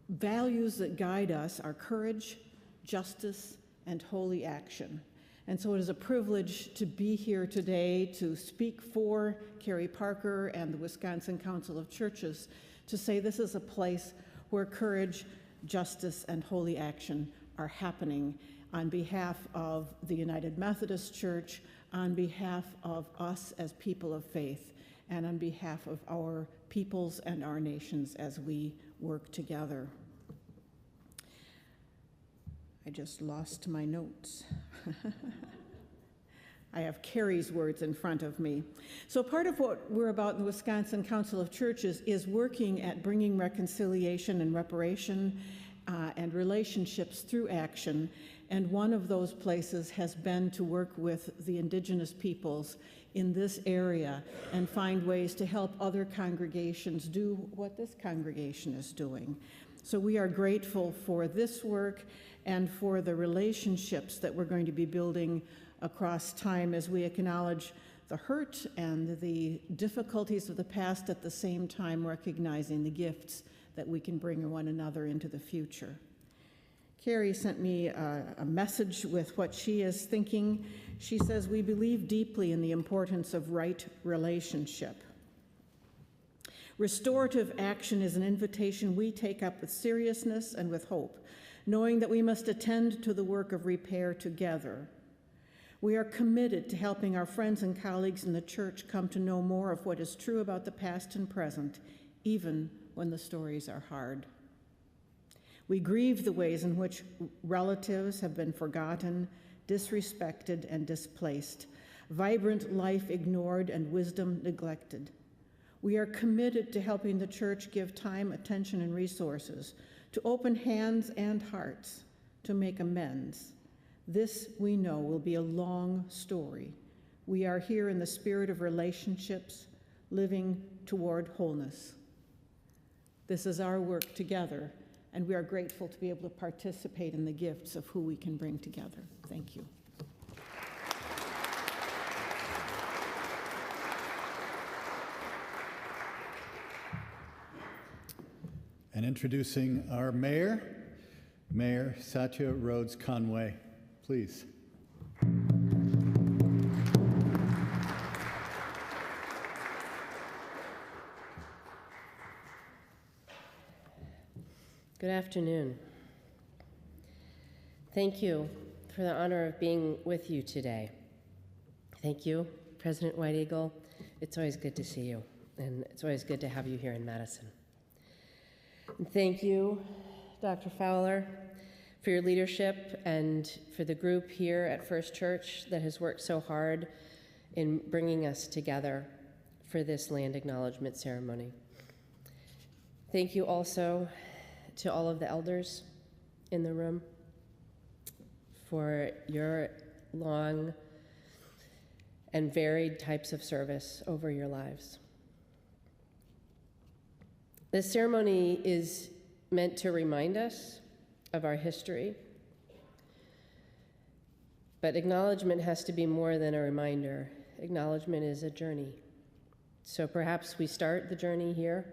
[SPEAKER 6] values that guide us are courage, justice, and holy action. And so it is a privilege to be here today to speak for Carrie Parker and the Wisconsin Council of Churches to say this is a place where courage, justice, and holy action are happening on behalf of the United Methodist Church, on behalf of us as people of faith, and on behalf of our peoples and our nations as we work together. I just lost my notes. I have Carrie's words in front of me. So part of what we're about in the Wisconsin Council of Churches is working at bringing reconciliation and reparation and relationships through action. And one of those places has been to work with the indigenous peoples in this area and find ways to help other congregations do what this congregation is doing. So we are grateful for this work and for the relationships that we're going to be building across time as we acknowledge the hurt and the difficulties of the past, at the same time recognizing the gifts that we can bring one another into the future. Carrie sent me a message with what she is thinking. She says, "We believe deeply in the importance of right relationship. Restorative action is an invitation we take up with seriousness and with hope, knowing that we must attend to the work of repair together. We are committed to helping our friends and colleagues in the church come to know more of what is true about the past and present, even when the stories are hard. We grieve the ways in which relatives have been forgotten, disrespected, and displaced, vibrant life ignored, and wisdom neglected. We are committed to helping the church give time, attention, and resources, to open hands and hearts, to make amends. This, we know, will be a long story. We are here in the spirit of relationships, living toward wholeness. This is our work together, and we are grateful to be able to participate in the gifts of who we can bring together. Thank you."
[SPEAKER 1] And introducing our mayor, Mayor Satya Rhodes Conway. Please.
[SPEAKER 7] Good afternoon. Thank you for the honor of being with you today. Thank you, President White Eagle. It's always good to see you, and it's always good to have you here in Madison. And thank you, Dr. Fowler, for your leadership and for the group here at First Church that has worked so hard in bringing us together for this land acknowledgement ceremony. Thank you also to all of the elders in the room for your long and varied types of service over your lives. This ceremony is meant to remind us of our history, but acknowledgement has to be more than a reminder. Acknowledgement is a journey. So perhaps we start the journey here,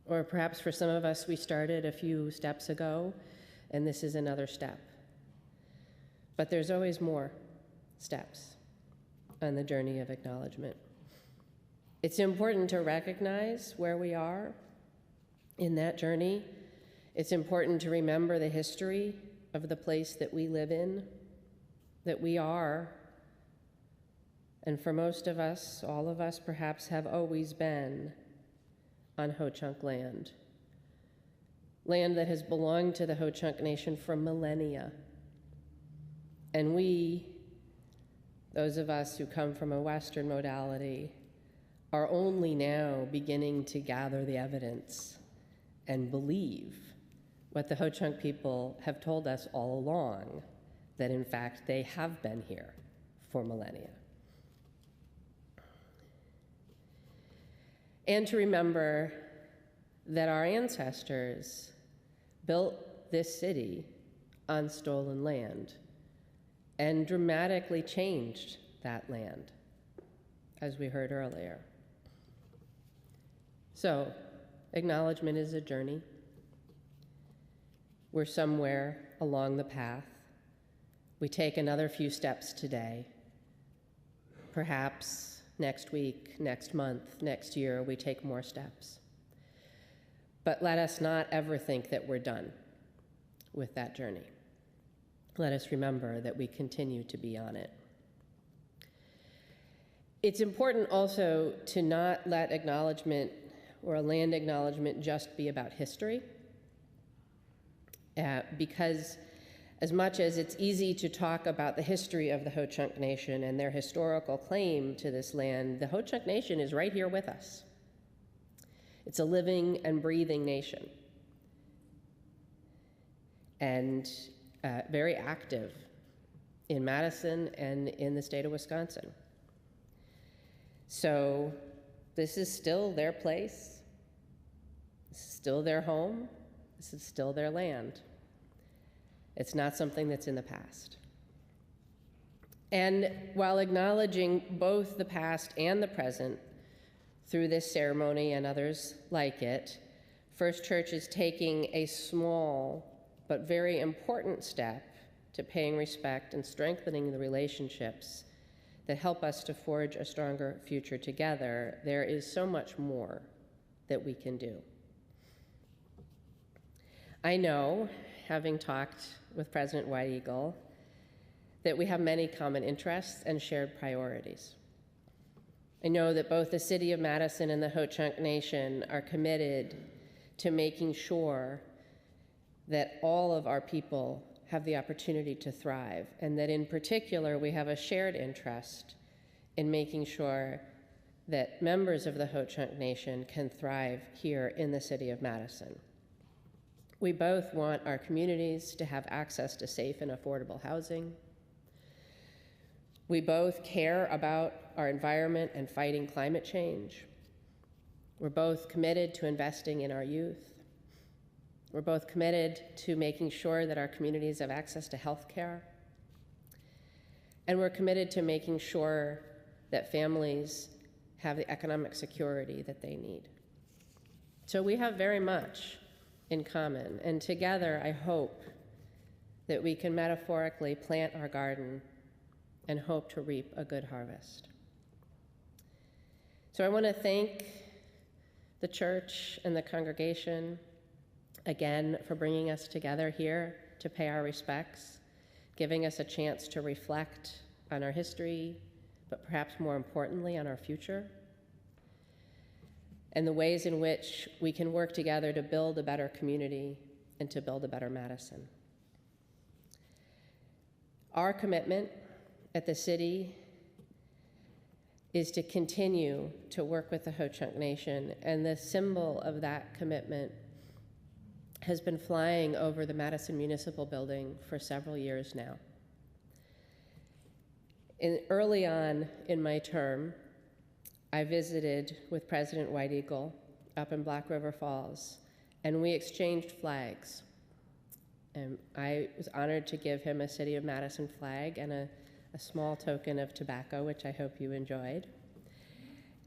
[SPEAKER 7] or perhaps for some of us we started a few steps ago, and this is another step. But there's always more steps on the journey of acknowledgement. It's important to recognize where we are in that journey. It's important to remember the history of the place that we live in, that we are, and for most of us, all of us perhaps, have always been on Ho-Chunk land. Land that has belonged to the Ho-Chunk Nation for millennia. And we, those of us who come from a Western modality, are only now beginning to gather the evidence and believe what the Ho-Chunk people have told us all along, that in fact they have been here for millennia. And to remember that our ancestors built this city on stolen land and dramatically changed that land, as we heard earlier. So, acknowledgement is a journey. We're somewhere along the path. We take another few steps today. Perhaps next week, next month, next year, we take more steps. But let us not ever think that we're done with that journey. Let us remember that we continue to be on it. It's important also to not let acknowledgement or a land acknowledgement just be about history, because as much as it's easy to talk about the history of the Ho-Chunk Nation and their historical claim to this land, the Ho-Chunk Nation is right here with us. It's a living and breathing nation, and very active in Madison and in the state of Wisconsin. So this is still their place. This is still their home. This is still their land. It's not something that's in the past. And while acknowledging both the past and the present through this ceremony and others like it, First Church is taking a small but very important step to paying respect and strengthening the relationships that help us to forge a stronger future together. There is so much more that we can do. I know, having talked with President White Eagle, that we have many common interests and shared priorities. I know that both the City of Madison and the Ho-Chunk Nation are committed to making sure that all of our people have the opportunity to thrive, and that in particular we have a shared interest in making sure that members of the Ho-Chunk Nation can thrive here in the City of Madison. We both want our communities to have access to safe and affordable housing. We both care about our environment and fighting climate change. We're both committed to investing in our youth. We're both committed to making sure that our communities have access to health care. And we're committed to making sure that families have the economic security that they need. So we have very much in common, and together I hope that we can metaphorically plant our garden and hope to reap a good harvest. So I want to thank the church and the congregation again for bringing us together here to pay our respects, giving us a chance to reflect on our history, but perhaps more importantly on our future, and the ways in which we can work together to build a better community and to build a better Madison. Our commitment at the city is to continue to work with the Ho-Chunk Nation, and the symbol of that commitment has been flying over the Madison Municipal Building for several years now. Early on in my term, I visited with President White Eagle up in Black River Falls, and we exchanged flags. And I was honored to give him a City of Madison flag and a small token of tobacco, which I hope you enjoyed.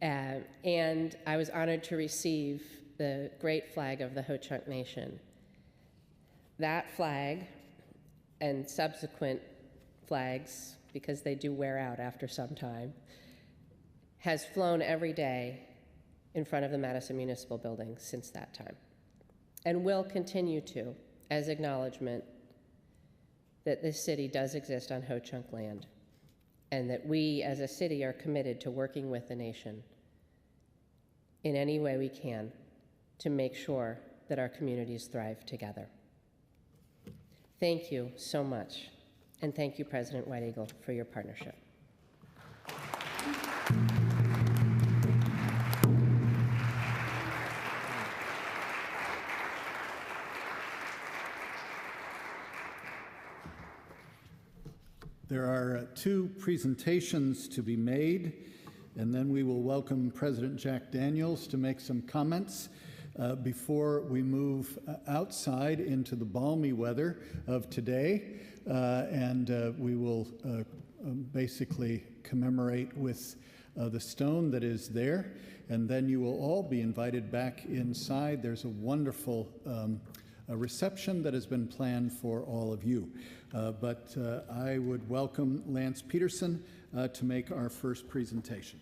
[SPEAKER 7] And I was honored to receive the great flag of the Ho-Chunk Nation. That flag and subsequent flags, because they do wear out after some time, has flown every day in front of the Madison Municipal Building since that time, and will continue to, as acknowledgement that this city does exist on Ho-Chunk land, and that we as a city are committed to working with the nation in any way we can to make sure that our communities thrive together. Thank you so much, and thank you, President White Eagle, for your partnership.
[SPEAKER 1] There are two presentations to be made, and then we will welcome President Jack Daniels to make some comments before we move outside into the balmy weather of today, and we will basically commemorate with the stone that is there, and then you will all be invited back inside. There's a wonderful a reception that has been planned for all of you. But I would welcome Lance Peterson to make our first presentation.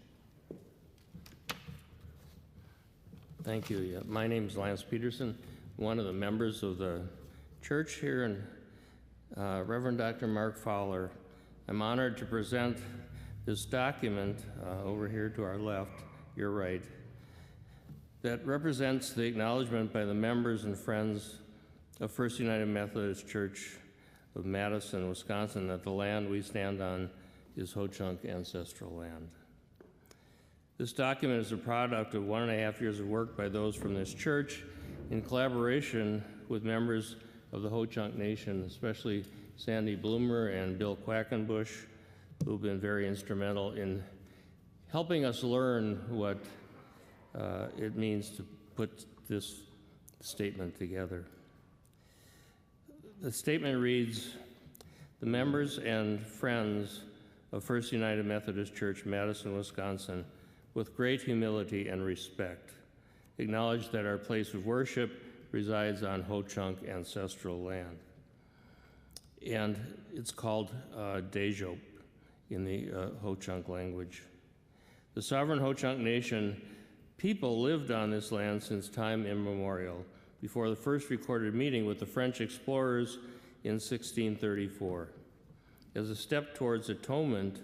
[SPEAKER 8] Thank you. Yeah, my name is Lance Peterson, one of the members of the church here, and Reverend Dr. Mark Fowler. I'm honored to present this document over here to our left, your right, that represents the acknowledgement by the members and friends of First United Methodist Church of Madison, Wisconsin, that the land we stand on is Ho-Chunk ancestral land. This document is a product of 1.5 years of work by those from this church in collaboration with members of the Ho-Chunk Nation, especially Sandy Bloomer and Bill Quackenbush, who've been very instrumental in helping us learn what it means to put this statement together. The statement reads, "The members and friends of First United Methodist Church, Madison, Wisconsin, with great humility and respect. Acknowledge that our place of worship resides on Ho-Chunk ancestral land. And it's called Dejop in the Ho-Chunk language. The sovereign Ho-Chunk Nation people lived on this land since time immemorial, before the first recorded meeting with the French explorers in 1634. As a step towards atonement,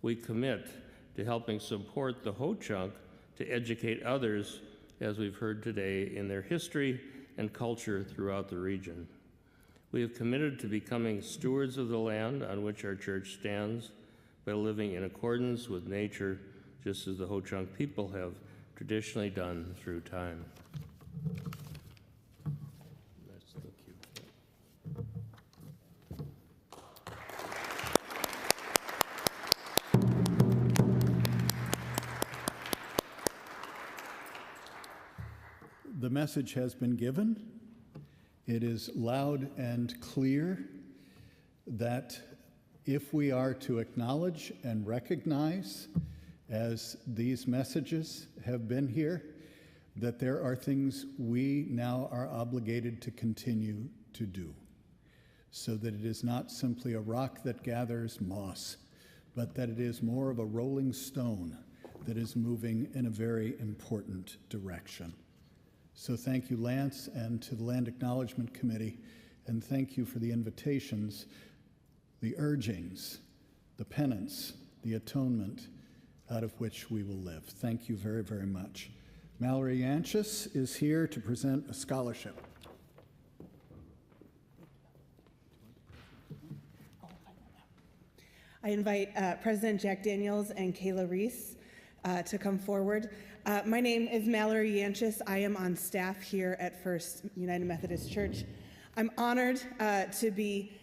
[SPEAKER 8] we commit to helping support the Ho-Chunk to educate others, as we've heard today, in their history and culture throughout the region. We have committed to becoming stewards of the land on which our church stands by living in accordance with nature, just as the Ho-Chunk people have traditionally done through time. That's the cue.
[SPEAKER 1] The message has been given. It is loud and clear that if we are to acknowledge and recognize, as these messages have been here, that there are things we now are obligated to continue to do, so that it is not simply a rock that gathers moss, but that it is more of a rolling stone that is moving in a very important direction. So thank you, Lance, and to the Land Acknowledgement Committee, and thank you for the invitations, the urgings, the penance, the atonement out of which we will live. Thank you very, very much. Mallory Yanchus is here to present a scholarship.
[SPEAKER 9] I invite President Jack Daniels and Kayla Reese to come forward. My name is Mallory Yanchus. I am on staff here at First United Methodist Church. I'm honored to be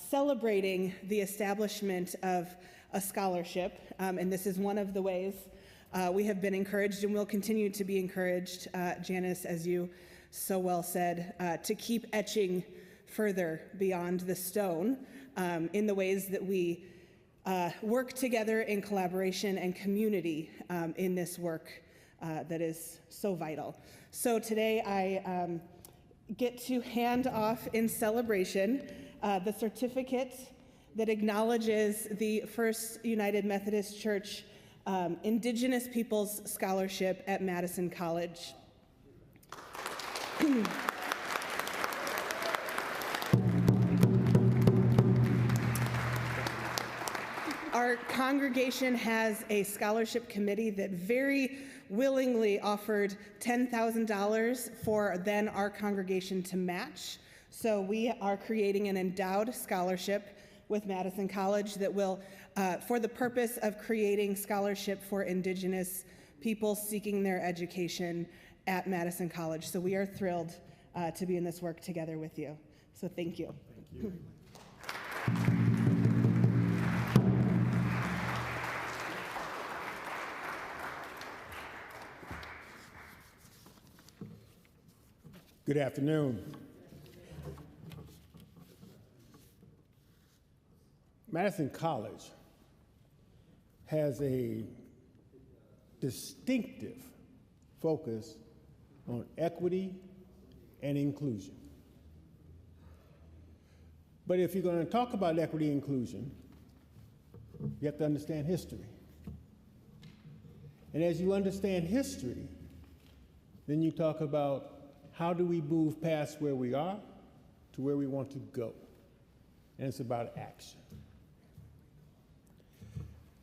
[SPEAKER 9] celebrating the establishment of a scholarship, and this is one of the ways we have been encouraged and will continue to be encouraged, Janice, as you so well said, to keep etching further beyond the stone in the ways that we work together in collaboration and community in this work that is so vital. So today I get to hand off in celebration the certificate that acknowledges the First United Methodist Church Indigenous Peoples Scholarship at Madison College. Our congregation has a scholarship committee that very willingly offered $10,000 for then our congregation to match. So we are creating an endowed scholarship with Madison College that will, for the purpose of creating scholarship for Indigenous people seeking their education at Madison College. So we are thrilled to be in this work together with you. So thank you. Thank you.
[SPEAKER 4] Good afternoon. Madison College has a distinctive focus on equity and inclusion. But if you're going to talk about equity and inclusion, you have to understand history. And as you understand history, then you talk about how do we move past where we are to where we want to go. And it's about action.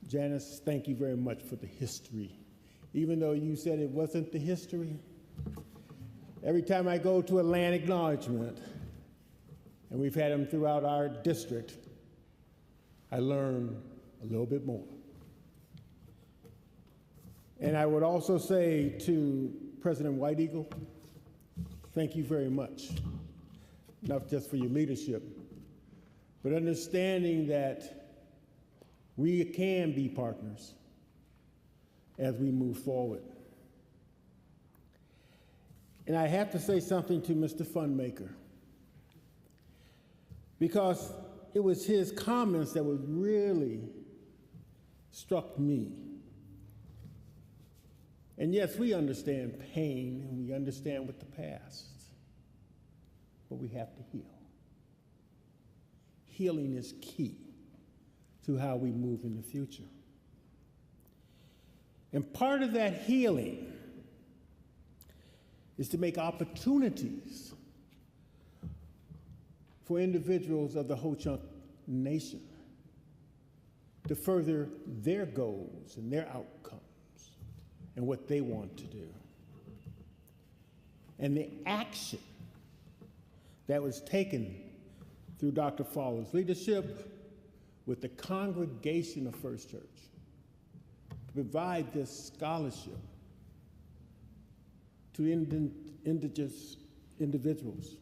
[SPEAKER 4] Janice, thank you very much for the history. Even though you said it wasn't the history, every time I go to a land acknowledgement, and we've had them throughout our district, I learn a little bit more. And I would also say to President White Eagle, thank you very much, not just for your leadership, but understanding that we can be partners as we move forward. And I have to say something to Mr. Funmaker, because it was his comments that was really
[SPEAKER 10] struck me. And yes, we understand pain and we understand with the past, but we have to heal. Healing is key to how we move in the future. And part of that healing is to make opportunities for individuals of the Ho-Chunk Nation to further their goals and their outcomes and what they want to do. And the action that was taken through Dr. Fowler's leadership with the congregation of First Church to provide this scholarship to indigenous individuals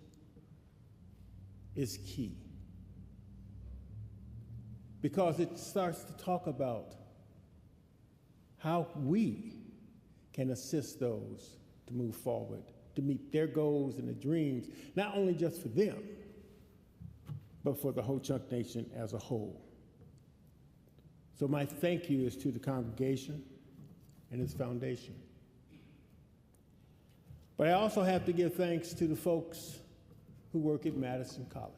[SPEAKER 10] is key. Because it starts to talk about how we can assist those to move forward, to meet their goals and their dreams, not only just for them, but for the Ho-Chunk Nation as a whole. So my thank you is to the congregation and its foundation. But I also have to give thanks to the folks who work at Madison College.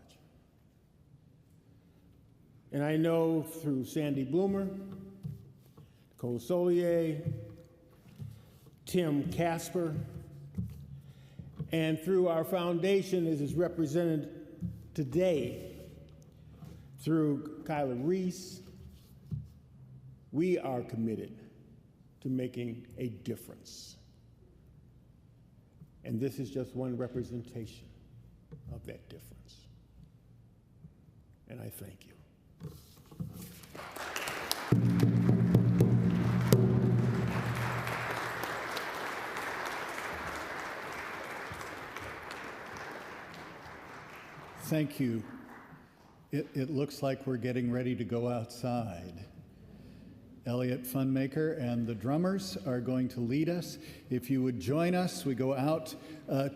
[SPEAKER 10] And I know through Sandy Bloomer, Nicole Solier, Tim Casper, and through our foundation as is represented today through Kyla Reese, we are committed to making a difference. And this is just one representation of that difference. And I thank you.
[SPEAKER 1] Thank you. It looks like we're getting ready to go outside. Elliot Funmaker and the drummers are going to lead us. If you would join us, we go out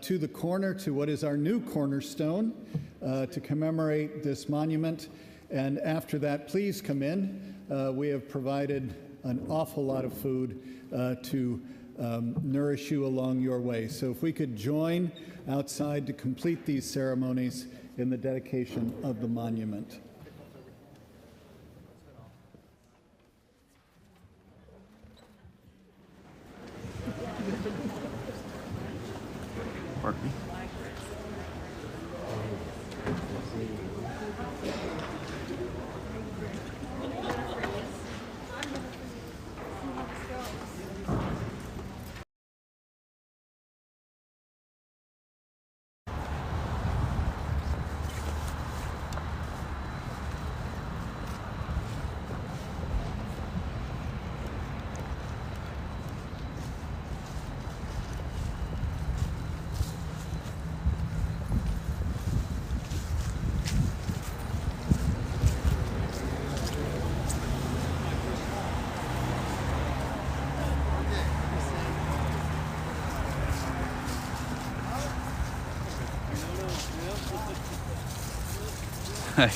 [SPEAKER 1] to the corner to what is our new cornerstone to commemorate this monument. And after that, please come in. We have provided an awful lot of food to nourish you along your way. So if we could join outside to complete these ceremonies in the dedication of the monument.
[SPEAKER 11] Pardon me? Hi.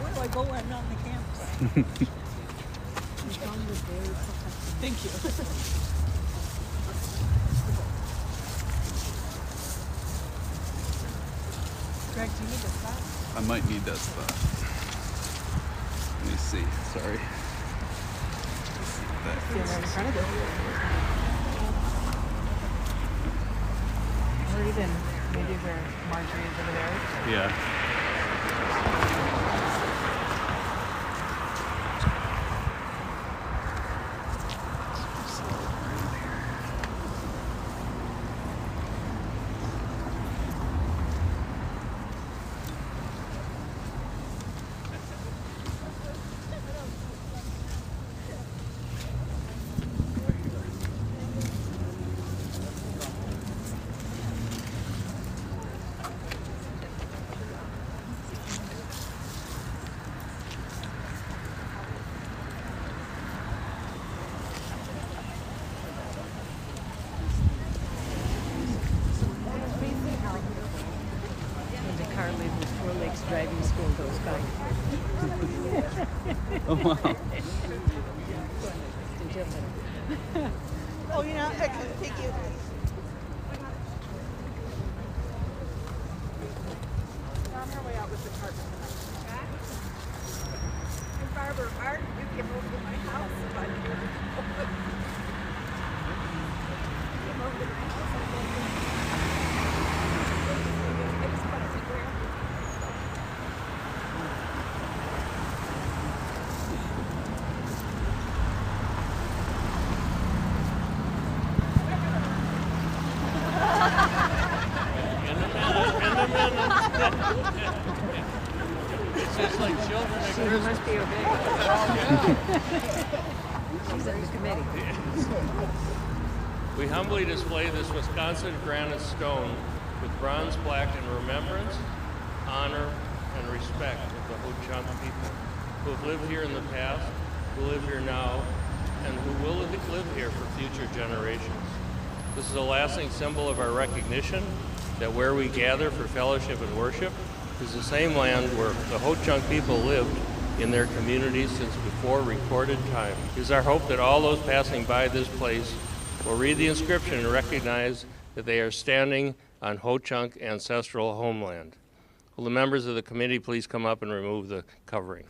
[SPEAKER 6] Where do I go when I'm not on the campus? Thank you. Greg, do you need this spot?
[SPEAKER 11] I might need that spot. Let me see. Sorry.
[SPEAKER 6] Stand right in front of it. Or even maybe where Marjorie is over there.
[SPEAKER 11] Yeah.
[SPEAKER 12] Harley with 4 Lakes Driving School goes by.
[SPEAKER 11] Oh, wow.
[SPEAKER 13] Oh, you're not? Okay, thank you. On her way out with the cart. And Barbara, Art, you came over to my house about a year ago. Came over to my house. I just wanted to wear.
[SPEAKER 8] It's just like children at
[SPEAKER 12] She
[SPEAKER 8] Christmas.
[SPEAKER 12] must be obeyed. She's on the committee.
[SPEAKER 8] We humbly display this Wisconsin granite stone with bronze plaque in remembrance, honor, and respect of the Ho-Chunk people who have lived here in the past, who live here now, and who will live here for future generations. This is a lasting symbol of our recognition that where we gather for fellowship and worship is the same land where the Ho-Chunk people lived in their communities since before recorded time. It is our hope that all those passing by this place will read the inscription and recognize that they are standing on Ho-Chunk ancestral homeland. Will the members of the committee please come up and remove the covering?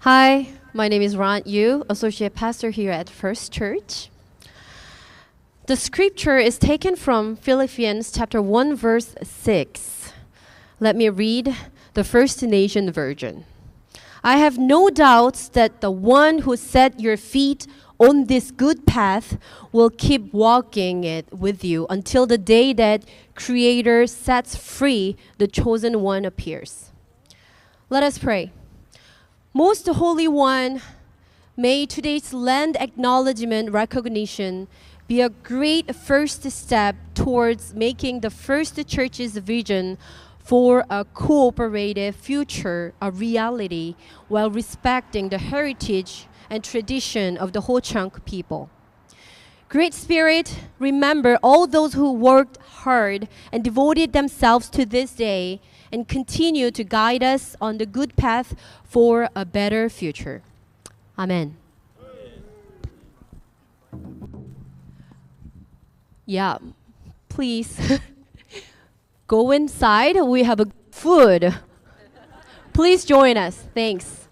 [SPEAKER 14] Hi, my name is Ron Yu, Associate Pastor here at First Church. The scripture is taken from Philippians chapter 1, verse 6. Let me read the First Nation version. I have no doubts that the one who set your feet on this good path will keep walking it with you until the day that Creator sets free the chosen one appears. Let us pray. Most Holy One, may today's land acknowledgement recognition be a great first step towards making the First Church's vision for a cooperative future a reality while respecting the heritage and tradition of the Ho-Chunk people. Great Spirit, remember all those who worked hard and devoted themselves to this day and continue to guide us on the good path for a better future. Amen. Yeah, please go inside. We have a food. Please join us. Thanks.